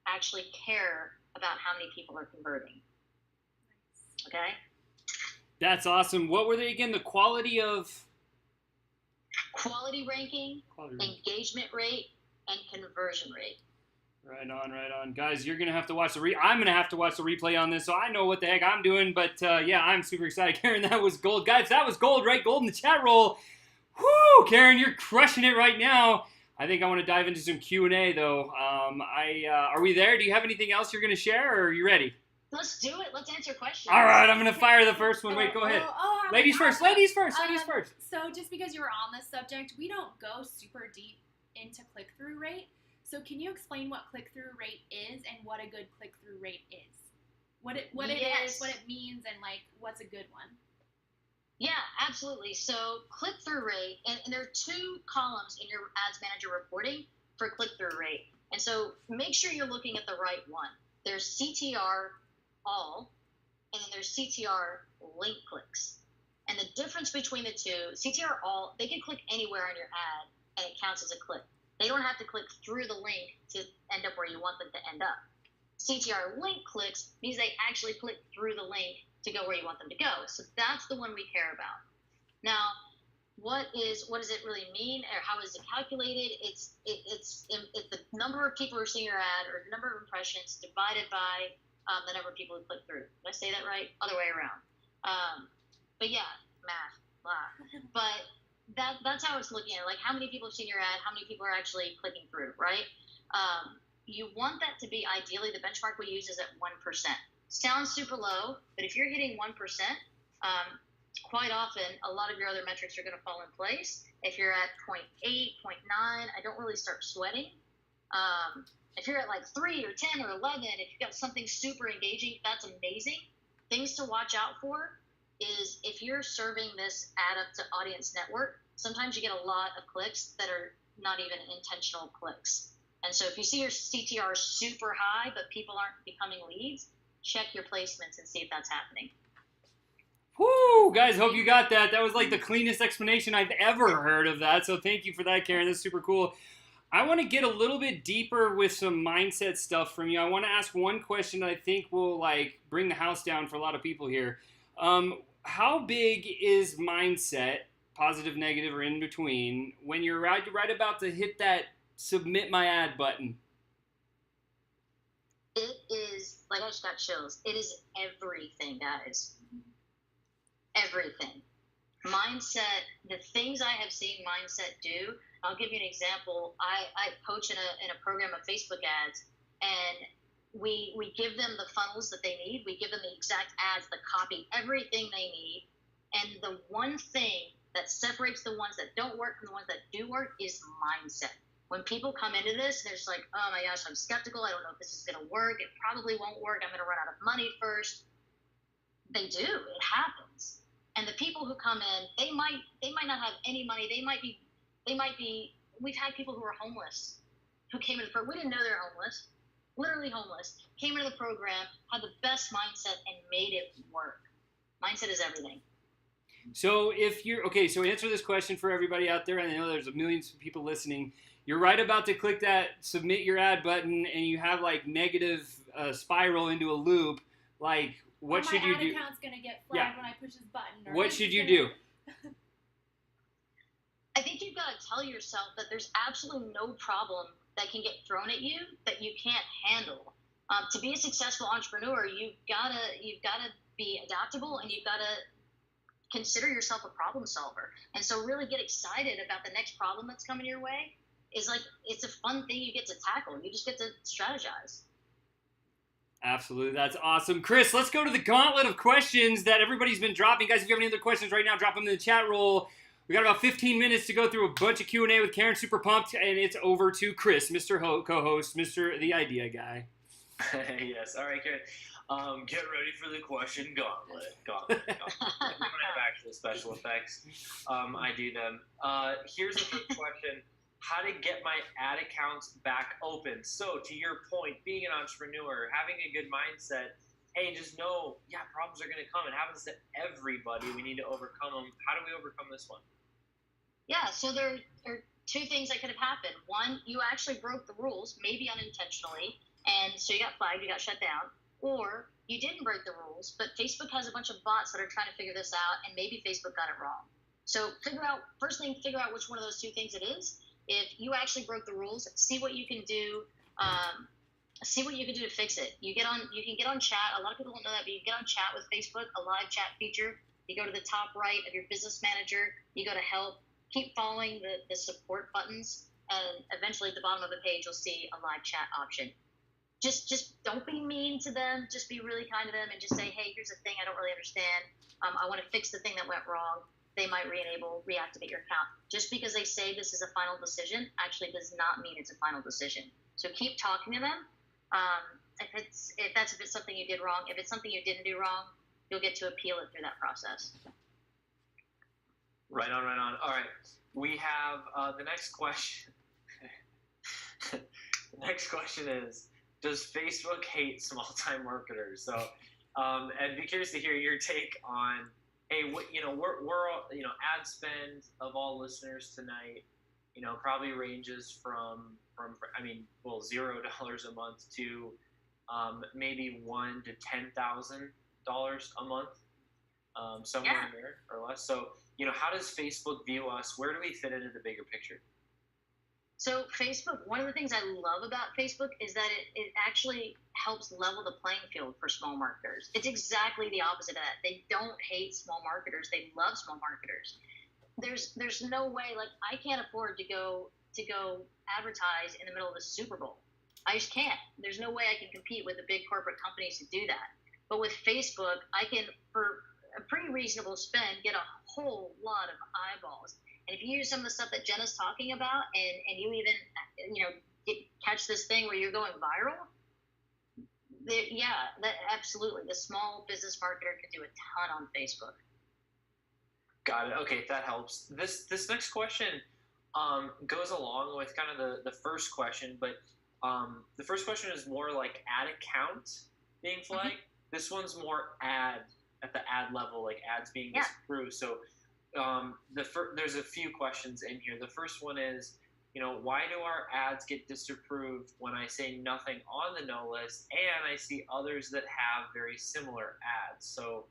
actually care about how many people are converting. Okay? That's awesome. What were they again? The quality ranking, engagement rate, and conversion rate. Right on. Guys, you're going to have to watch I'm going to have to watch the replay on this, so I know what the heck I'm doing. But, yeah, I'm super excited. Karen, that was gold. Guys, that was gold, right? Gold in the chat roll. Whoo, Karen, you're crushing it right now. I think I want to dive into some Q&A, though. Are we there? Do you have anything else you're going to share, or are you ready? Let's do it. Let's answer questions. All right, I'm going to fire the first one. Wait, go ahead. Ladies first. So just because you were on this subject, we don't go super deep into click-through rate. So can you explain what click-through rate is and what a good click-through rate is? What it is, what it means, and like what's a good one? Yeah, absolutely. So click-through rate, and there are 2 columns in your Ads Manager reporting for click-through rate. And so make sure you're looking at the right one. There's CTR all, and then there's CTR link clicks. And the difference between the 2, CTR all, they can click anywhere on your ad, and it counts as a click. They don't have to click through the link to end up where you want them to end up. CTR link clicks means they actually click through the link to go where you want them to go. So that's the one we care about. Now, what does it really mean, or how is it calculated? It's the number of people who are seeing your ad, or the number of impressions divided by the number of people who click through. Did I say that right? Other way around. But yeah, math, blah. But that's how it's looking at it. Like, how many people have seen your ad, how many people are actually clicking through, right? You want that to be, ideally, the benchmark we use is at 1%. Sounds super low, but if you're hitting 1%, quite often a lot of your other metrics are going to fall in place. If you're at 0.8, 0.9, I don't really start sweating. If you're at like 3 or 10 or 11, if you've got something super engaging, that's amazing. Things to watch out for is if you're serving this ad up to audience network, sometimes you get a lot of clicks that are not even intentional clicks. And so if you see your CTR super high, but people aren't becoming leads, check your placements and see if that's happening. Woo, guys, hope you got that. That was like the cleanest explanation I've ever heard of that. So thank you for that, Karen. That's super cool. I want to get a little bit deeper with some mindset stuff from you. I want to ask one question that I think will like bring the house down for a lot of people here. How big is mindset, positive, negative, or in between, when you're right about to hit that submit my ad button? It is, like, I just got chills. It is everything, guys. Everything. Mindset, the things I have seen mindset do, I'll give you an example. I coach in a program of Facebook ads, and we give them the funnels that they need. We give them the exact ads, the copy, everything they need. And the one thing that separates the ones that don't work from the ones that do work is mindset. When people come into this, they're just like, oh my gosh, I'm skeptical. I don't know if this is going to work. It probably won't work. I'm going to run out of money first. They do. It happens. And the people who come in, they might not have any money. They might be. We've had people who are homeless who came into the program. We didn't know they're homeless. Literally homeless. Came into the program, had the best mindset, and made it work. Mindset is everything. So if you're okay, so answer this question for everybody out there, and I know there's millions of people listening. You're right about to click that submit your ad button, and you have like negative spiral into a loop. Like, what should you do? My ad account's gonna get flagged when I push this button. What should you do? I think you've got to tell yourself that there's absolutely no problem that can get thrown at you that you can't handle. To be a successful entrepreneur, you've gotta be adaptable, and you've gotta consider yourself a problem solver. And so really get excited about the next problem that's coming your way, is like, it's a fun thing you get to tackle. You just get to strategize. Absolutely. That's awesome. Chris, let's go to the gauntlet of questions that everybody's been dropping. Guys, if you have any other questions right now, drop them in the chat roll. We got about 15 minutes to go through a bunch of Q&A with Karen. Super pumped. And it's over to Chris, Mr. Co-host, Mr. The Idea Guy. Yes. All right, Karen. Get ready for the question gauntlet. Gauntlet. We don't have actual special effects. I do them. Here's the first question. How to get my ad accounts back open. So to your point, being an entrepreneur, having a good mindset, hey, just know, problems are going to come. It happens to everybody. We need to overcome them. How do we overcome this one? Yeah, so there are two things that could have happened. One, you actually broke the rules, maybe unintentionally, and so you got flagged, you got shut down. Or you didn't break the rules, but Facebook has a bunch of bots that are trying to figure this out, and maybe Facebook got it wrong. So figure out which one of those two things it is. If you actually broke the rules, see what you can do. See what you can do to fix it. You can get on chat. A lot of people don't know that, but you get on chat with Facebook, a live chat feature. You go to the top right of your business manager. You go to help. Keep following the support buttons, and eventually at the bottom of the page, you'll see a live chat option. Just don't be mean to them. Just be really kind to them and just say, hey, here's a thing I don't really understand. I want to fix the thing that went wrong. They might reactivate your account. Just because they say this is a final decision actually does not mean it's a final decision. So keep talking to them. If that's something you did wrong, if it's something you didn't do wrong, you'll get to appeal it through that process. Right on. All right. We have the next question. The next question is, does Facebook hate small-time marketers? So, and be curious to hear your take on, hey, we're all, ad spend of all listeners tonight, probably ranges from $0 a month to maybe $1,000 to $10,000 a month, somewhere in there or less. So, how does Facebook view us? Where do we fit into the bigger picture? So Facebook, one of the things I love about Facebook is that it actually helps level the playing field for small marketers. It's exactly the opposite of that. They don't hate small marketers. They love small marketers. There's no way, like, I can't afford to go advertise in the middle of the Super Bowl. I just can't. There's no way I can compete with the big corporate companies to do that. But with Facebook, I can, for a pretty reasonable spend, get a whole lot of eyeballs. And if you use some of the stuff that Jenna's talking about, and you even, catch this thing where you're going viral, absolutely. The small business marketer can do a ton on Facebook. Got it. Okay, that helps. This next question goes along with kind of the first question, but the first question is more like ad account being flagged. Mm-hmm. This one's more ad at the ad level, like ads being disapproved. So there's a few questions in here. The first one is, why do our ads get disapproved when I say nothing on the no list and I see others that have very similar ads? So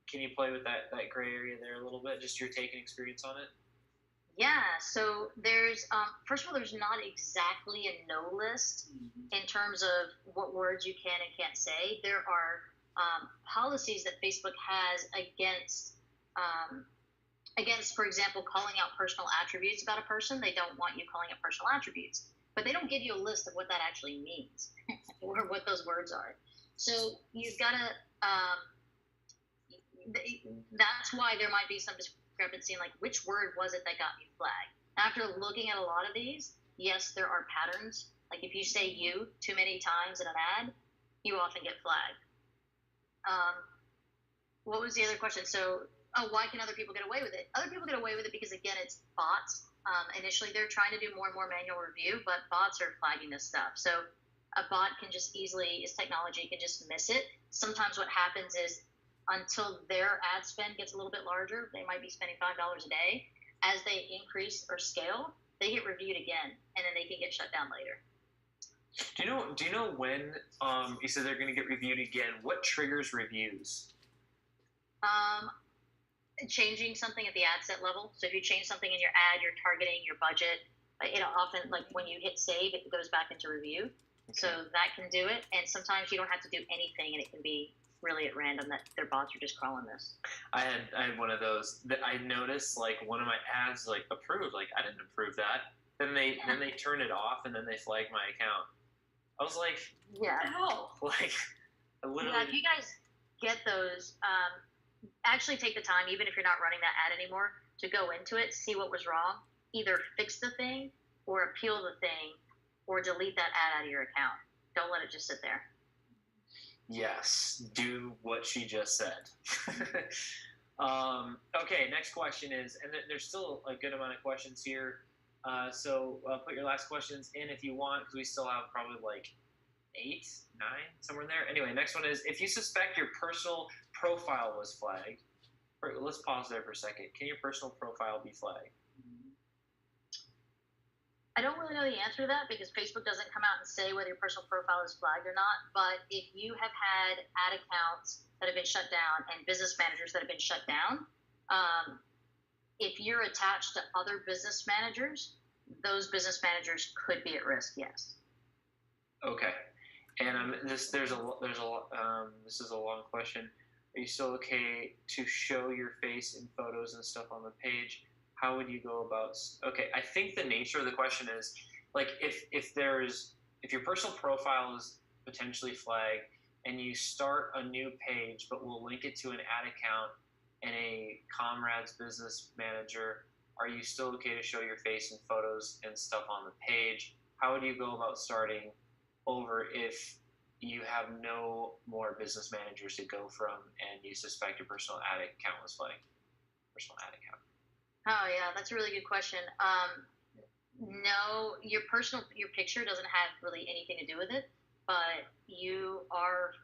can you play with that gray area there a little bit? Just your take and experience on it? Yeah, so there's, first of all, there's not exactly a no list in terms of what words you can and can't say. There are policies that Facebook has against, for example, calling out personal attributes about a person. They don't want you calling out personal attributes, but they don't give you a list of what that actually means or what those words are. So you've got to, that's why there might be some discrepancy in, like, which word was it that got me flagged. After looking at a lot of these, yes, there are patterns. Like, if you say you too many times in an ad, you often get flagged. What was the other question? So, why can other people get away with it? Other people get away with it because, again, it's bots. Initially, they're trying to do more and more manual review, but bots are flagging this stuff. So a bot can just its technology can just miss it. Sometimes what happens is, until their ad spend gets a little bit larger, they might be spending $5 a day. As they increase or scale, they get reviewed again, and then they can get shut down later. Do you know when you said they're going to get reviewed again? What triggers reviews? Changing something at the ad set level. So if you change something in your ad, your targeting, your budget, often, like, when you hit save, it goes back into review. Okay. So that can do it. And sometimes you don't have to do anything, and it can be really at random that their bots are just crawling this. I had one of those that I noticed, like, one of my ads, like, approved. Like, I didn't approve that. then they turn it off and then they flag my account. I was like, Yeah. How? like I literally. Yeah, if you guys get those, actually take the time, even if you're not running that ad anymore, to go into it, see what was wrong, either fix the thing or appeal the thing or delete that ad out of your account. Don't let it just sit there. Yes, do what she just said. Okay, next question is, and there's still a good amount of questions here. So put your last questions in if you want, because we still have probably like 8, 9, somewhere in there. Anyway, next one is, if you suspect your personal profile was flagged, let's pause there for a second. Can your personal profile be flagged? I don't really know the answer to that because Facebook doesn't come out and say whether your personal profile is flagged or not. But if you have had ad accounts that have been shut down and business managers that have been shut down, if you're attached to other business managers, those business managers could be at risk. Yes. Okay. And this is a long question. Are you still okay to show your face in photos and stuff on the page? How would you go about? Okay, I think the nature of the question is, like, if your personal profile is potentially flagged and you start a new page, but we'll link it to an ad account and a comrade's business manager, are you still okay to show your face and photos and stuff on the page? How would you go about starting over if you have no more business managers to go from and you suspect your personal ad account was flagged? Personal ad account. Oh yeah, that's a really good question. No, your picture doesn't have really anything to do with it, but you're flagged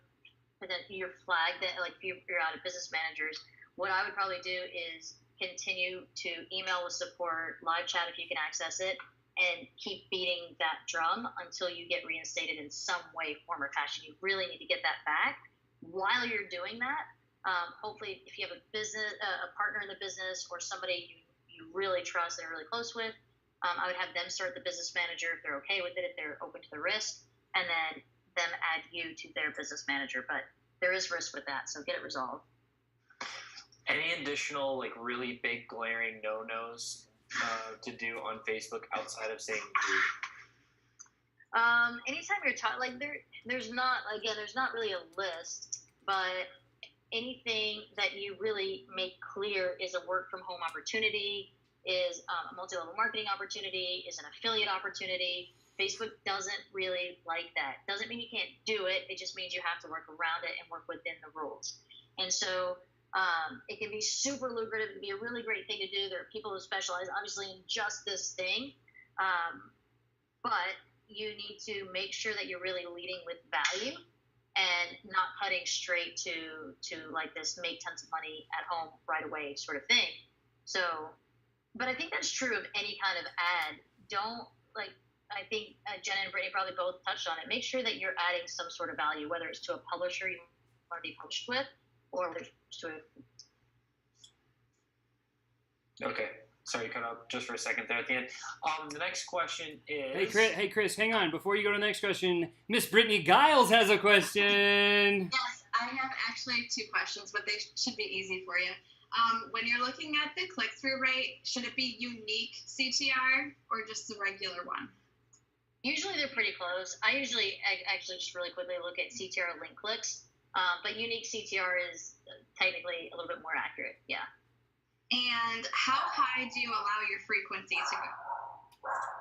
that, like, if you're out of business managers. What I would probably do is continue to email with support, live chat if you can access it, and keep beating that drum until you get reinstated in some way, form, or fashion. You really need to get that back. While you're doing that, hopefully, if you have a partner in the business or somebody you really trust, they're really close with, I would have them start the business manager if they're okay with it, if they're open to the risk, and then them add you to their business manager. But there is risk with that, so get it resolved. Any additional, like, really big glaring no-nos to do on Facebook outside of saying rude? Anytime you're talking, like, there's not really a list, but anything that you really make clear is a work from home opportunity, is a multi-level marketing opportunity, is an affiliate opportunity. Facebook doesn't really like that. Doesn't mean you can't do it. It just means you have to work around it and work within the rules. And so it can be super lucrative. It can be a really great thing to do. There are people who specialize, obviously, in just this thing. But you need to make sure that you're really leading with value and not cutting straight to like this make tons of money at home right away sort of thing. So, but I think that's true of any kind of ad. I think Jenna and Brittany probably both touched on it. Make sure that you're adding some sort of value, whether it's to a publisher you want to be published with, or whether it's to a... Okay. Sorry, cut out just for a second there at the end. The next question is... Hey, Chris, hang on. Before you go to the next question, Miss Brittany Giles has a question. Yes, I have actually 2 questions, but they should be easy for you. When you're looking at the click-through rate, should it be unique CTR or just the regular one? Usually they're pretty close. I actually just really quickly look at CTR link clicks, but unique CTR is technically a little bit more accurate, yeah. And how high do you allow your frequency to go?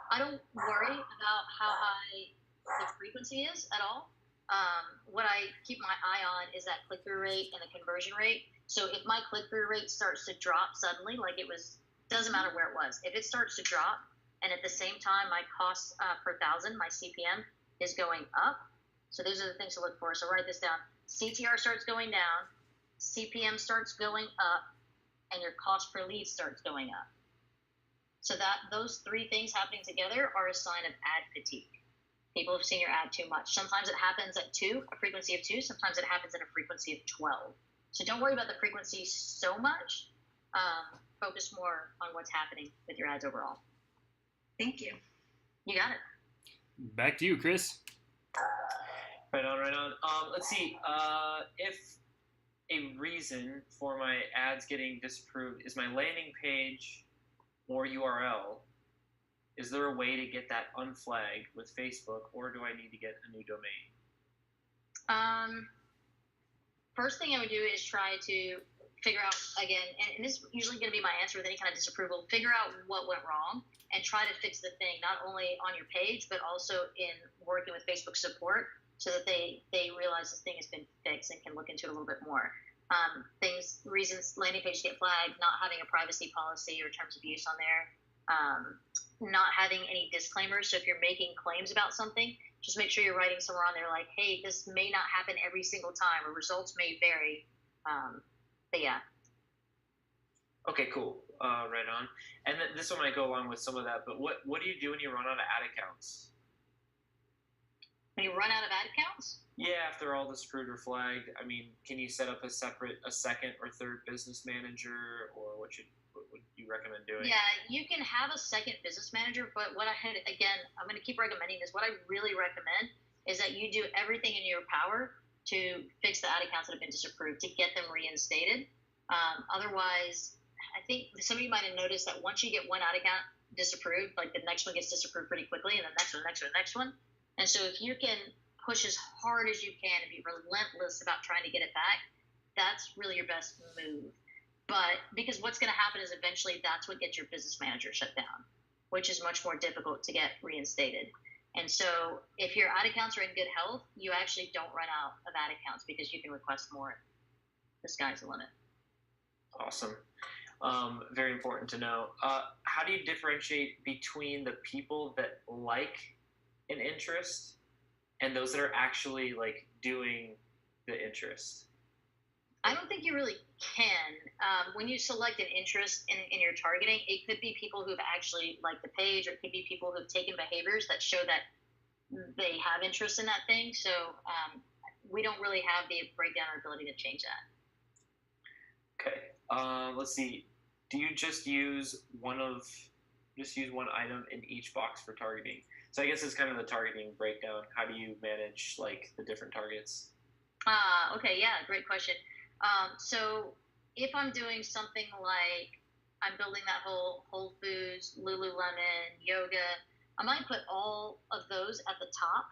I don't worry about how high the frequency is at all. What I keep my eye on is that click-through rate and the conversion rate. So if my click-through rate starts to drop suddenly, like it was, doesn't matter where it was. If it starts to drop and at the same time my cost per thousand, my CPM, is going up, so those are the things to look for. So write this down. CTR starts going down, CPM starts going up, and your cost per lead starts going up. So that those 3 things happening together are a sign of ad fatigue. People have seen your ad too much. Sometimes it happens at 2, a frequency of 2. Sometimes it happens at a frequency of 12. So don't worry about the frequency so much. Focus more on what's happening with your ads overall. Thank you. You got it. Back to you, Chris. Right on. Let's see. If a reason for my ads getting disapproved is my landing page or URL, Is there a way to get that unflagged with Facebook, or do I need to get a new domain? First thing I would do is try to figure out, again, and this is usually going to be my answer with any kind of disapproval, figure out what went wrong and try to fix the thing, not only on your page, but also in working with Facebook support so that they realize this thing has been fixed and can look into it a little bit more. Reasons landing pages get flagged, not having a privacy policy or terms of use on there, not having any disclaimers. So if you're making claims about something, just make sure you're writing somewhere on there like, hey, this may not happen every single time, or results may vary. But yeah. Okay, cool. Right on. And this one might go along with some of that, but what do you do when you run out of ad accounts? When you run out of ad accounts? Yeah, if they're all disapproved or flagged, I mean, can you set up a second or third business manager, or what would you recommend doing? Yeah, you can have a second business manager, but what I'm going to keep recommending this. What I really recommend is that you do everything in your power to fix the ad accounts that have been disapproved, to get them reinstated. Otherwise, I think some of you might have noticed that once you get one ad account disapproved, like the next one gets disapproved pretty quickly, and the next one, the next one, the next one. And so if you can push as hard as you can and be relentless about trying to get it back, that's really your best move. But because what's going to happen is eventually that's what gets your business manager shut down, which is much more difficult to get reinstated. And so if your ad accounts are in good health, you actually don't run out of ad accounts because you can request more. The sky's the limit. Awesome. Very important to know. How do you differentiate between the people that like an interest and those that are actually like doing the interest? I don't think you really can. When you select an interest in your targeting, it could be people who've actually liked the page, or it could be people who've taken behaviors that show that they have interest in that thing. So we don't really have the breakdown or ability to change that. Okay. Let's see. Do you just use one item in each box for targeting? So I guess it's kind of the targeting breakdown. How do you manage like the different targets? Okay, yeah, great question. So if I'm doing something like I'm building that whole Whole Foods, Lululemon, yoga, I might put all of those at the top.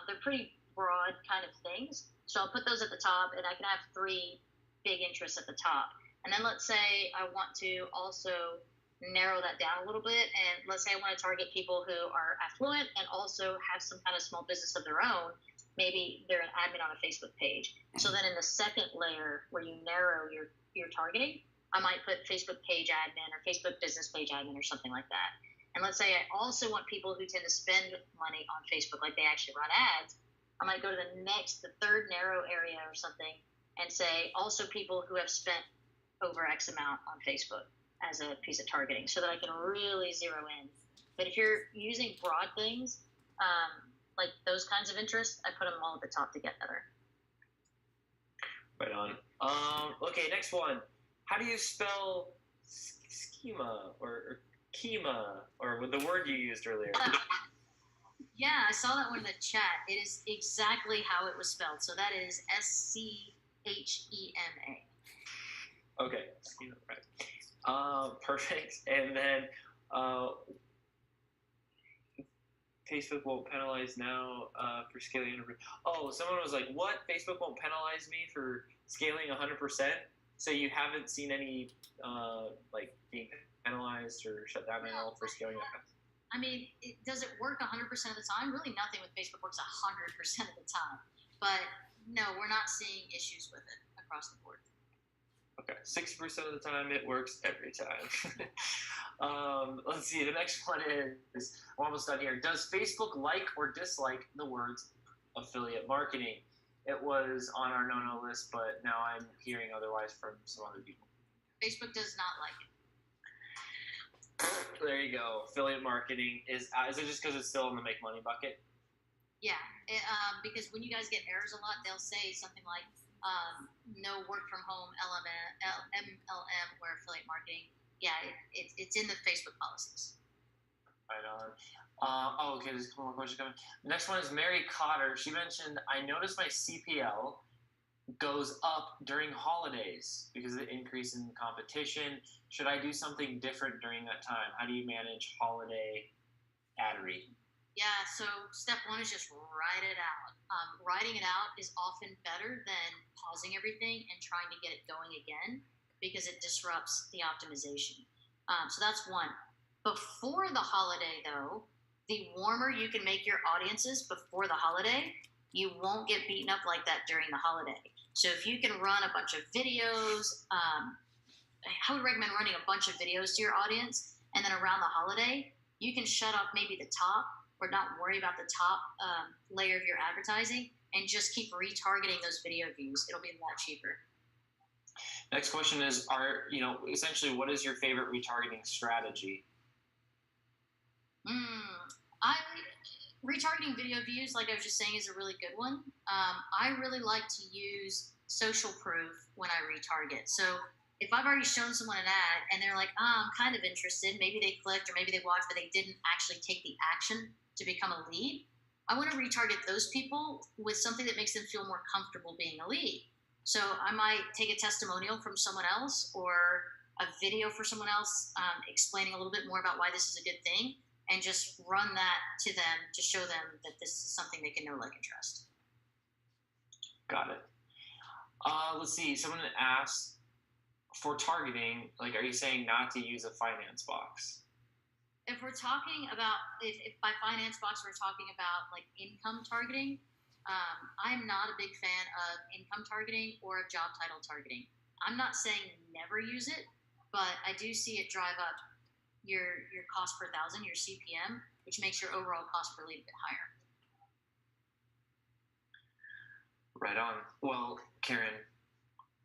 They're pretty broad kind of things. So I'll put those at the top, and I can have 3 big interests at the top. And then let's say I want to also narrow that down a little bit, and let's say I want to target people who are affluent and also have some kind of small business of their own. Maybe they're an admin on a Facebook page. So then in the second layer where you narrow your targeting, I might put Facebook page admin or Facebook business page admin or something like that. And let's say I also want people who tend to spend money on Facebook, like they actually run ads. I might go to the third narrow area or something, and say also people who have spent over X amount on Facebook as a piece of targeting, so that I can really zero in. But if you're using broad things, like those kinds of interests, I put them all at the top together. Right on. Okay, next one. How do you spell schema or schema, or the word you used earlier? Yeah, I saw that one in the chat. It is exactly how it was spelled. So that is SCHEMA. Okay, schema, right. Perfect. And then Facebook won't penalize now for scaling. Oh, someone was like, what? Facebook won't penalize me for scaling 100%? So you haven't seen any like being penalized or shut down at all for scaling up? I mean, does it work 100% of the time? Really, nothing with Facebook works 100% of the time. But no, we're not seeing issues with it across the board. Okay, 60% of the time it works every time. Let's see, the next one is, we're almost done here. Does Facebook like or dislike the words affiliate marketing? It was on our no-no list, but now I'm hearing otherwise from some other people. Facebook does not like it. There you go. Affiliate marketing is it just because it's still in the make money bucket? Yeah, because when you guys get errors a lot, they'll say something like no work from home MLM where affiliate marketing. Yeah, it's in the Facebook policies. Right on. Okay, there's one more question coming. The next one is Mary Cotter. She mentioned, I noticed my CPL goes up during holidays because of the increase in competition. Should I do something different during that time? How do you manage holiday ad read? Yeah, so step one is just write it out. Writing it out is often better than pausing everything and trying to get it going again because it disrupts the optimization. So that's one. Before the holiday, though, the warmer you can make your audiences before the holiday, you won't get beaten up like that during the holiday. So if you can run a bunch of videos, I would recommend running a bunch of videos to your audience, and then around the holiday, you can shut off maybe the top or not worry about the top layer of your advertising and just keep retargeting those video views. It'll be a lot cheaper. Next question is, essentially, what is your favorite retargeting strategy? Retargeting video views, like I was just saying, is a really good one. I really like to use social proof when I retarget. So if I've already shown someone an ad and they're like, I'm kind of interested, maybe they clicked or maybe they watched, but they didn't actually take the action to become a lead, I want to retarget those people with something that makes them feel more comfortable being a lead. So I might take a testimonial from someone else or a video for someone else explaining a little bit more about why this is a good thing, and just run that to them to show them that this is something they can know, like, and trust. Got it. Let's see. Someone asked, for targeting, like, are you saying not to use a finance box? If we're talking about, if by finance box we're talking about like income targeting, I'm not a big fan of income targeting or of job title targeting. I'm not saying never use it, but I do see it drive up your cost per thousand, your CPM, which makes your overall cost per lead a bit higher. Right on. Well, Karen,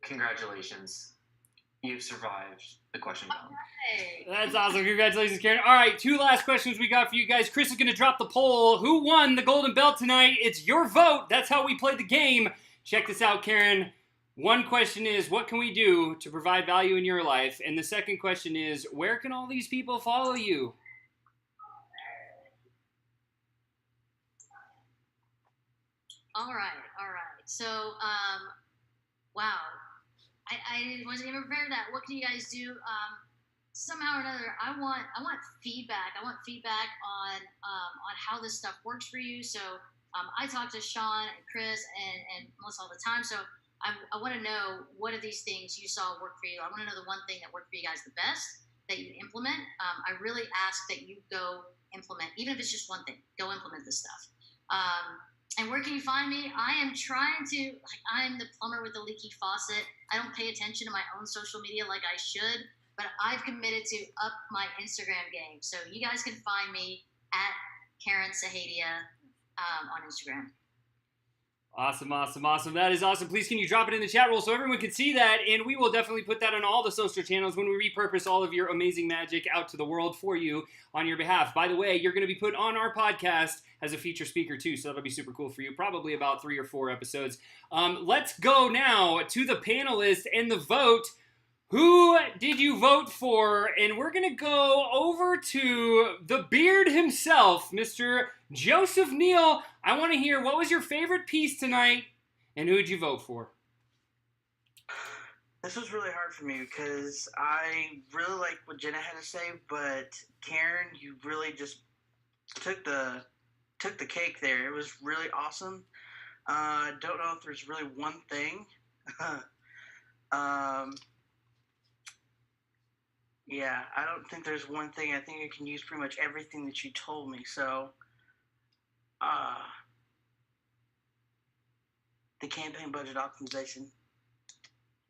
congratulations. You've survived the question challenge. That's awesome. Congratulations, Karen. All right, 2 last questions we got for you guys. Chris is going to drop the poll. Who won the Golden Belt tonight? It's your vote. That's how we play the game. Check this out, Karen. One question is, what can we do to provide value in your life? And the second question is, where can all these people follow you? All right. So, wow. I wasn't even prepared for that. What can you guys do? Somehow or another, I want feedback. I want feedback on how this stuff works for you. So I talk to Sean and Chris and Melissa all the time. So I want to know, what of these things you saw work for you. I want to know the one thing that worked for you guys the best that you implement. I really ask that you go implement, even if it's just one thing. Go implement this stuff. And where can you find me? I am trying to, I'm the plumber with the leaky faucet. I don't pay attention to my own social media like I should, but I've committed to up my Instagram game. So you guys can find me at Karen Sahetya on Instagram. Awesome. That is awesome. Please, can you drop it in the chat roll so everyone can see that? And we will definitely put that on all the social channels when we repurpose all of your amazing magic out to the world for you on your behalf. By the way, you're going to be put on our podcast as a feature speaker too, so that'll be super cool for you. Probably about 3 or 4 episodes. Let's go now to the panelists and the vote. Who did you vote for? And we're going to go over to the beard himself, Mr. Joseph Neal. I want to hear, what was your favorite piece tonight, and who did you vote for? This was really hard for me because I really liked what Jenna had to say, but Karen, you really just took the cake there. It was really awesome. Don't know if there's really one thing. Yeah, I don't think there's one thing. I think I can use pretty much everything that you told me. So, the campaign budget optimization,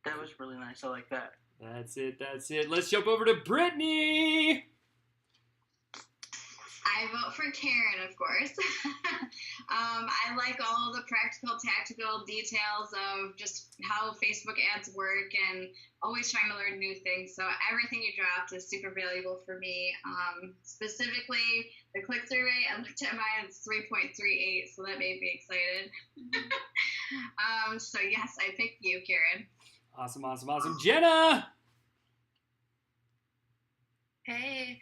that was really nice. I like that. That's it. Let's jump over to Brittany. I vote for Karen, of course. I like all the practical, tactical details of just how Facebook ads work and always trying to learn new things. So everything you dropped is super valuable for me. Specifically, the click-through rate, I looked at mine, it's 3.38, so that made me excited. So yes, I picked you, Karen. Awesome. Jenna! Hey,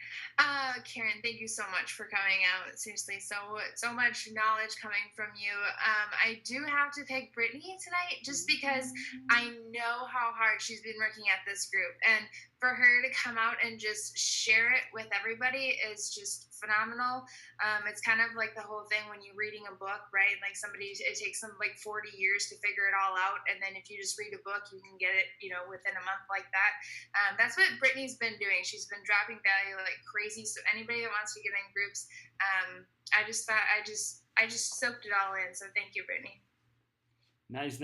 Karen, thank you so much for coming out. Seriously, so much knowledge coming from you. I do have to pick Brittany tonight just because I know how hard she's been working at this group, and for her to come out and just share it with everybody is just phenomenal. It's kind of like the whole thing when you're reading a book, right? Like it takes them like 40 years to figure it all out, and then if you just read a book, you can get it, within a month like that. That's what Brittany's been doing. She's been dropping value like crazy. So anybody that wants to get in groups, I just soaked it all in. So thank you, Brittany. Nice.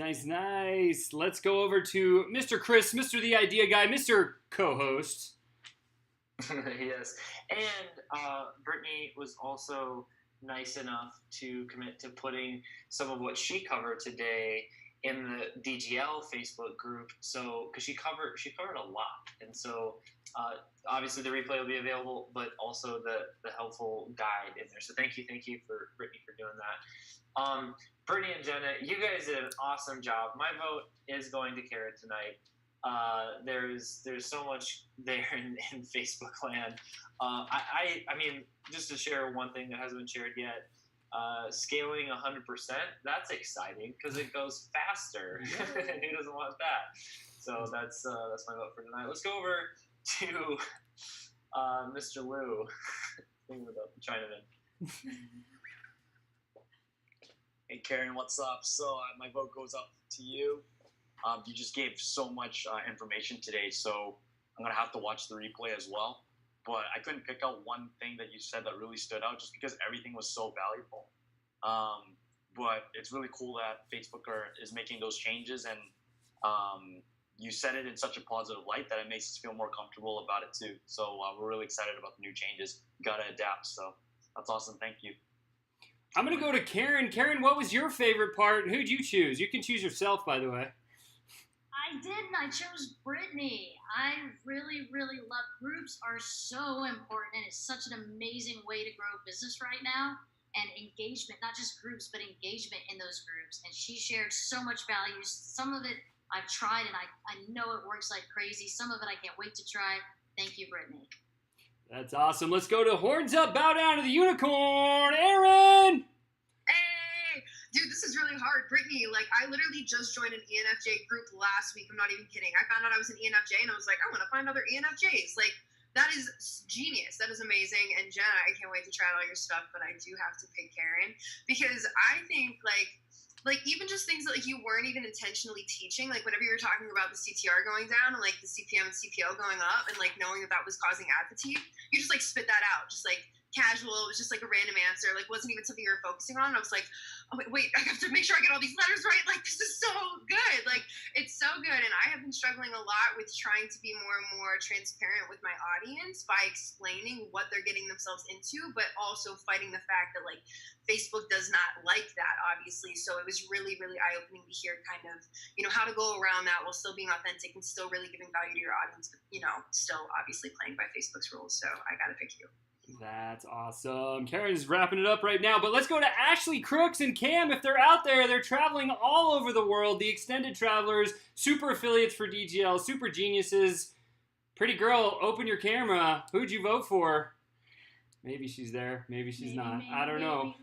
Let's go over to Mr. Chris, Mr. The Idea Guy, Mr. Co-host. Yes, and Brittany was also nice enough to commit to putting some of what she covered today in the DGL Facebook group. So, because she covered a lot, and so obviously the replay will be available, but also the helpful guide in there. So thank you for Brittany for doing that. Brittany and Jenna, you guys did an awesome job. My vote is going to Karen tonight. There's so much there in Facebook land. I mean, just to share one thing that hasn't been shared yet, scaling 100%, that's exciting because it goes faster. Who doesn't want that? So that's my vote for tonight. Let's go over to Mr. Lou. Thinking about the Chinaman. Hey Karen, what's up? So my vote goes up to you. You just gave so much information today, so I'm going to have to watch the replay as well. But I couldn't pick out one thing that you said that really stood out just because everything was so valuable. But it's really cool that Facebook is making those changes, and you said it in such a positive light that it makes us feel more comfortable about it too. So we're really excited about the new changes. You got to adapt, so that's awesome. Thank you. I'm going to go to Karen. Karen, what was your favorite part, and who'd you choose? You can choose yourself, by the way. I didn't. I chose Brittany. I really, really love groups are so important, and it's such an amazing way to grow a business right now. And engagement, not just groups, but engagement in those groups. And she shared so much value. Some of it I've tried, and I know it works like crazy. Some of it I can't wait to try. Thank you, Brittany. That's awesome. Let's go to Horns Up, Bow Down to the Unicorn. Aaron! Hey! Dude, this is really hard. Brittany, I literally just joined an ENFJ group last week. I'm not even kidding. I found out I was an ENFJ, and I was like, I want to find other ENFJs. That is genius. That is amazing. And Jenna, I can't wait to try out all your stuff, but I do have to pick Karen because I think, even just things that, you weren't even intentionally teaching, whenever you were talking about the CTR going down and, the CPM and CPL going up and, knowing that was causing ad fatigue, you just, spit that out. Just, casual. It was just, a random answer. Wasn't even something you were focusing on. And I was like, oh, wait, I have to make sure I get all these letters right. This is so good. It's so good. And I have been struggling a lot with trying to be more and more transparent with my audience by explaining what they're getting themselves into, but also fighting the fact that, Facebook does not like that, obviously. So it was really, really eye-opening to hear kind of, how to go around that while still being authentic and still really giving value to your audience, but, still obviously playing by Facebook's rules. So I got to pick you. That's awesome. Karen's wrapping it up right now, but let's go to Ashley, Crooks, and Cam. If they're out there, they're traveling all over the world. The extended travelers, super affiliates for DGL, super geniuses. Pretty girl, open your camera. Who'd you vote for? Maybe she's there. Maybe she's not. I don't know.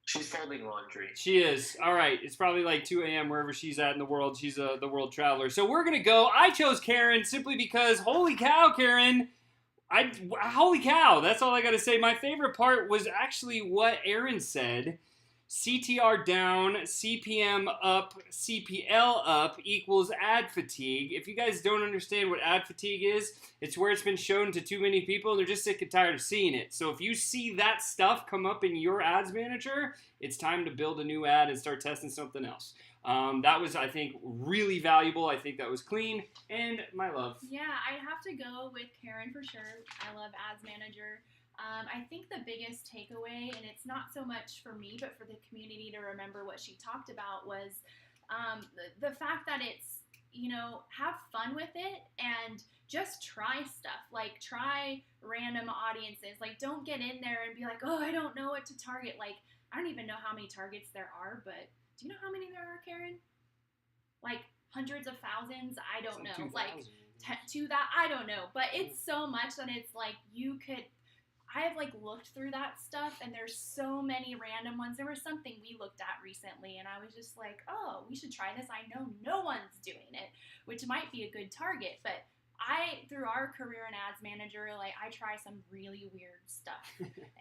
She's folding laundry. She is. All right. It's probably 2 a.m. wherever she's at in the world. She's the world traveler. So we're going to go. I chose Karen simply because, holy cow, Karen. Holy cow. That's all I got to say. My favorite part was actually what Aaron said. CTR down, CPM up, CPL up equals ad fatigue. If you guys don't understand what ad fatigue is, it's where it's been shown to too many people and they're just sick and tired of seeing it. So if you see that stuff come up in your ads manager, it's time to build a new ad and start testing something else. That was, I think, really valuable. I think that was clean. And my love. Yeah, I have to go with Karen for sure. I love Ads Manager. I think the biggest takeaway, and it's not so much for me, but for the community to remember what she talked about was the fact that it's, have fun with it and just try stuff. Try random audiences. Don't get in there and be like, oh, I don't know what to target. I don't even know how many targets there are, but do you know how many there are, Karen? Hundreds of thousands? I don't know. to that. I don't know, but it's so much that it's like I have like looked through that stuff, and there's so many random ones. There was something we looked at recently, and I was just like, oh, we should try this. I know no one's doing it, which might be a good target, but through our career and ads manager, like I try some really weird stuff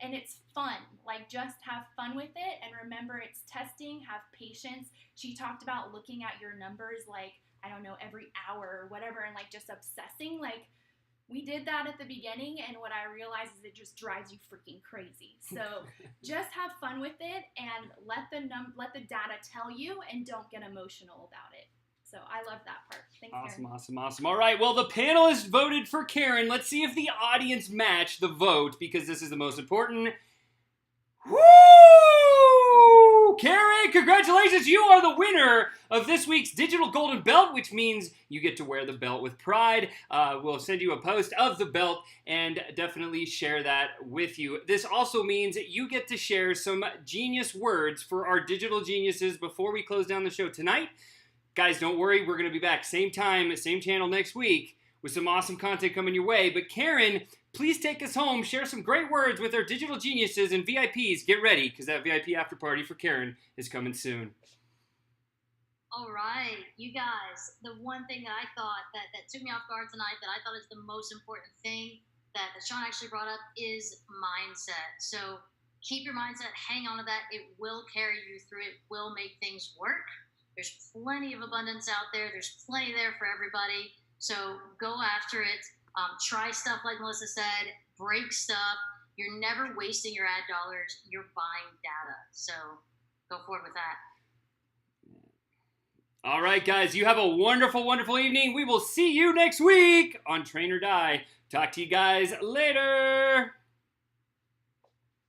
and it's fun. Like just have fun with it and remember it's testing, have patience. She talked about looking at your numbers like, I don't know, every hour or whatever and like just obsessing. Like we did that at the beginning and what I realized is it just drives you freaking crazy. So just have fun with it and let the data tell you and don't get emotional about it. So I love that part. Thanks, Karen. Awesome. All right, well, the panelists voted for Karen. Let's see if the audience matched the vote because this is the most important. Woo! Karen, congratulations. You are the winner of this week's Digital Golden Belt, which means you get to wear the belt with pride. We'll send you a post of the belt and definitely share that with you. This also means that you get to share some genius words for our digital geniuses before we close down the show tonight. Guys, don't worry. We're going to be back same time, same channel next week with some awesome content coming your way. But Karen, please take us home. Share some great words with our digital geniuses and VIPs. Get ready because that VIP after party for Karen is coming soon. All right, you guys, the one thing that I thought that took me off guard tonight that I thought is the most important thing that Sean actually brought up is mindset. So keep your mindset, hang on to that. It will carry you through. It will make things work. There's plenty of abundance out there. There's plenty there for everybody. So go after it. Try stuff like Melissa said. Break stuff. You're never wasting your ad dollars. You're buying data. So go forward with that. All right, guys. You have a wonderful, wonderful evening. We will see you next week on Train or Die. Talk to you guys later.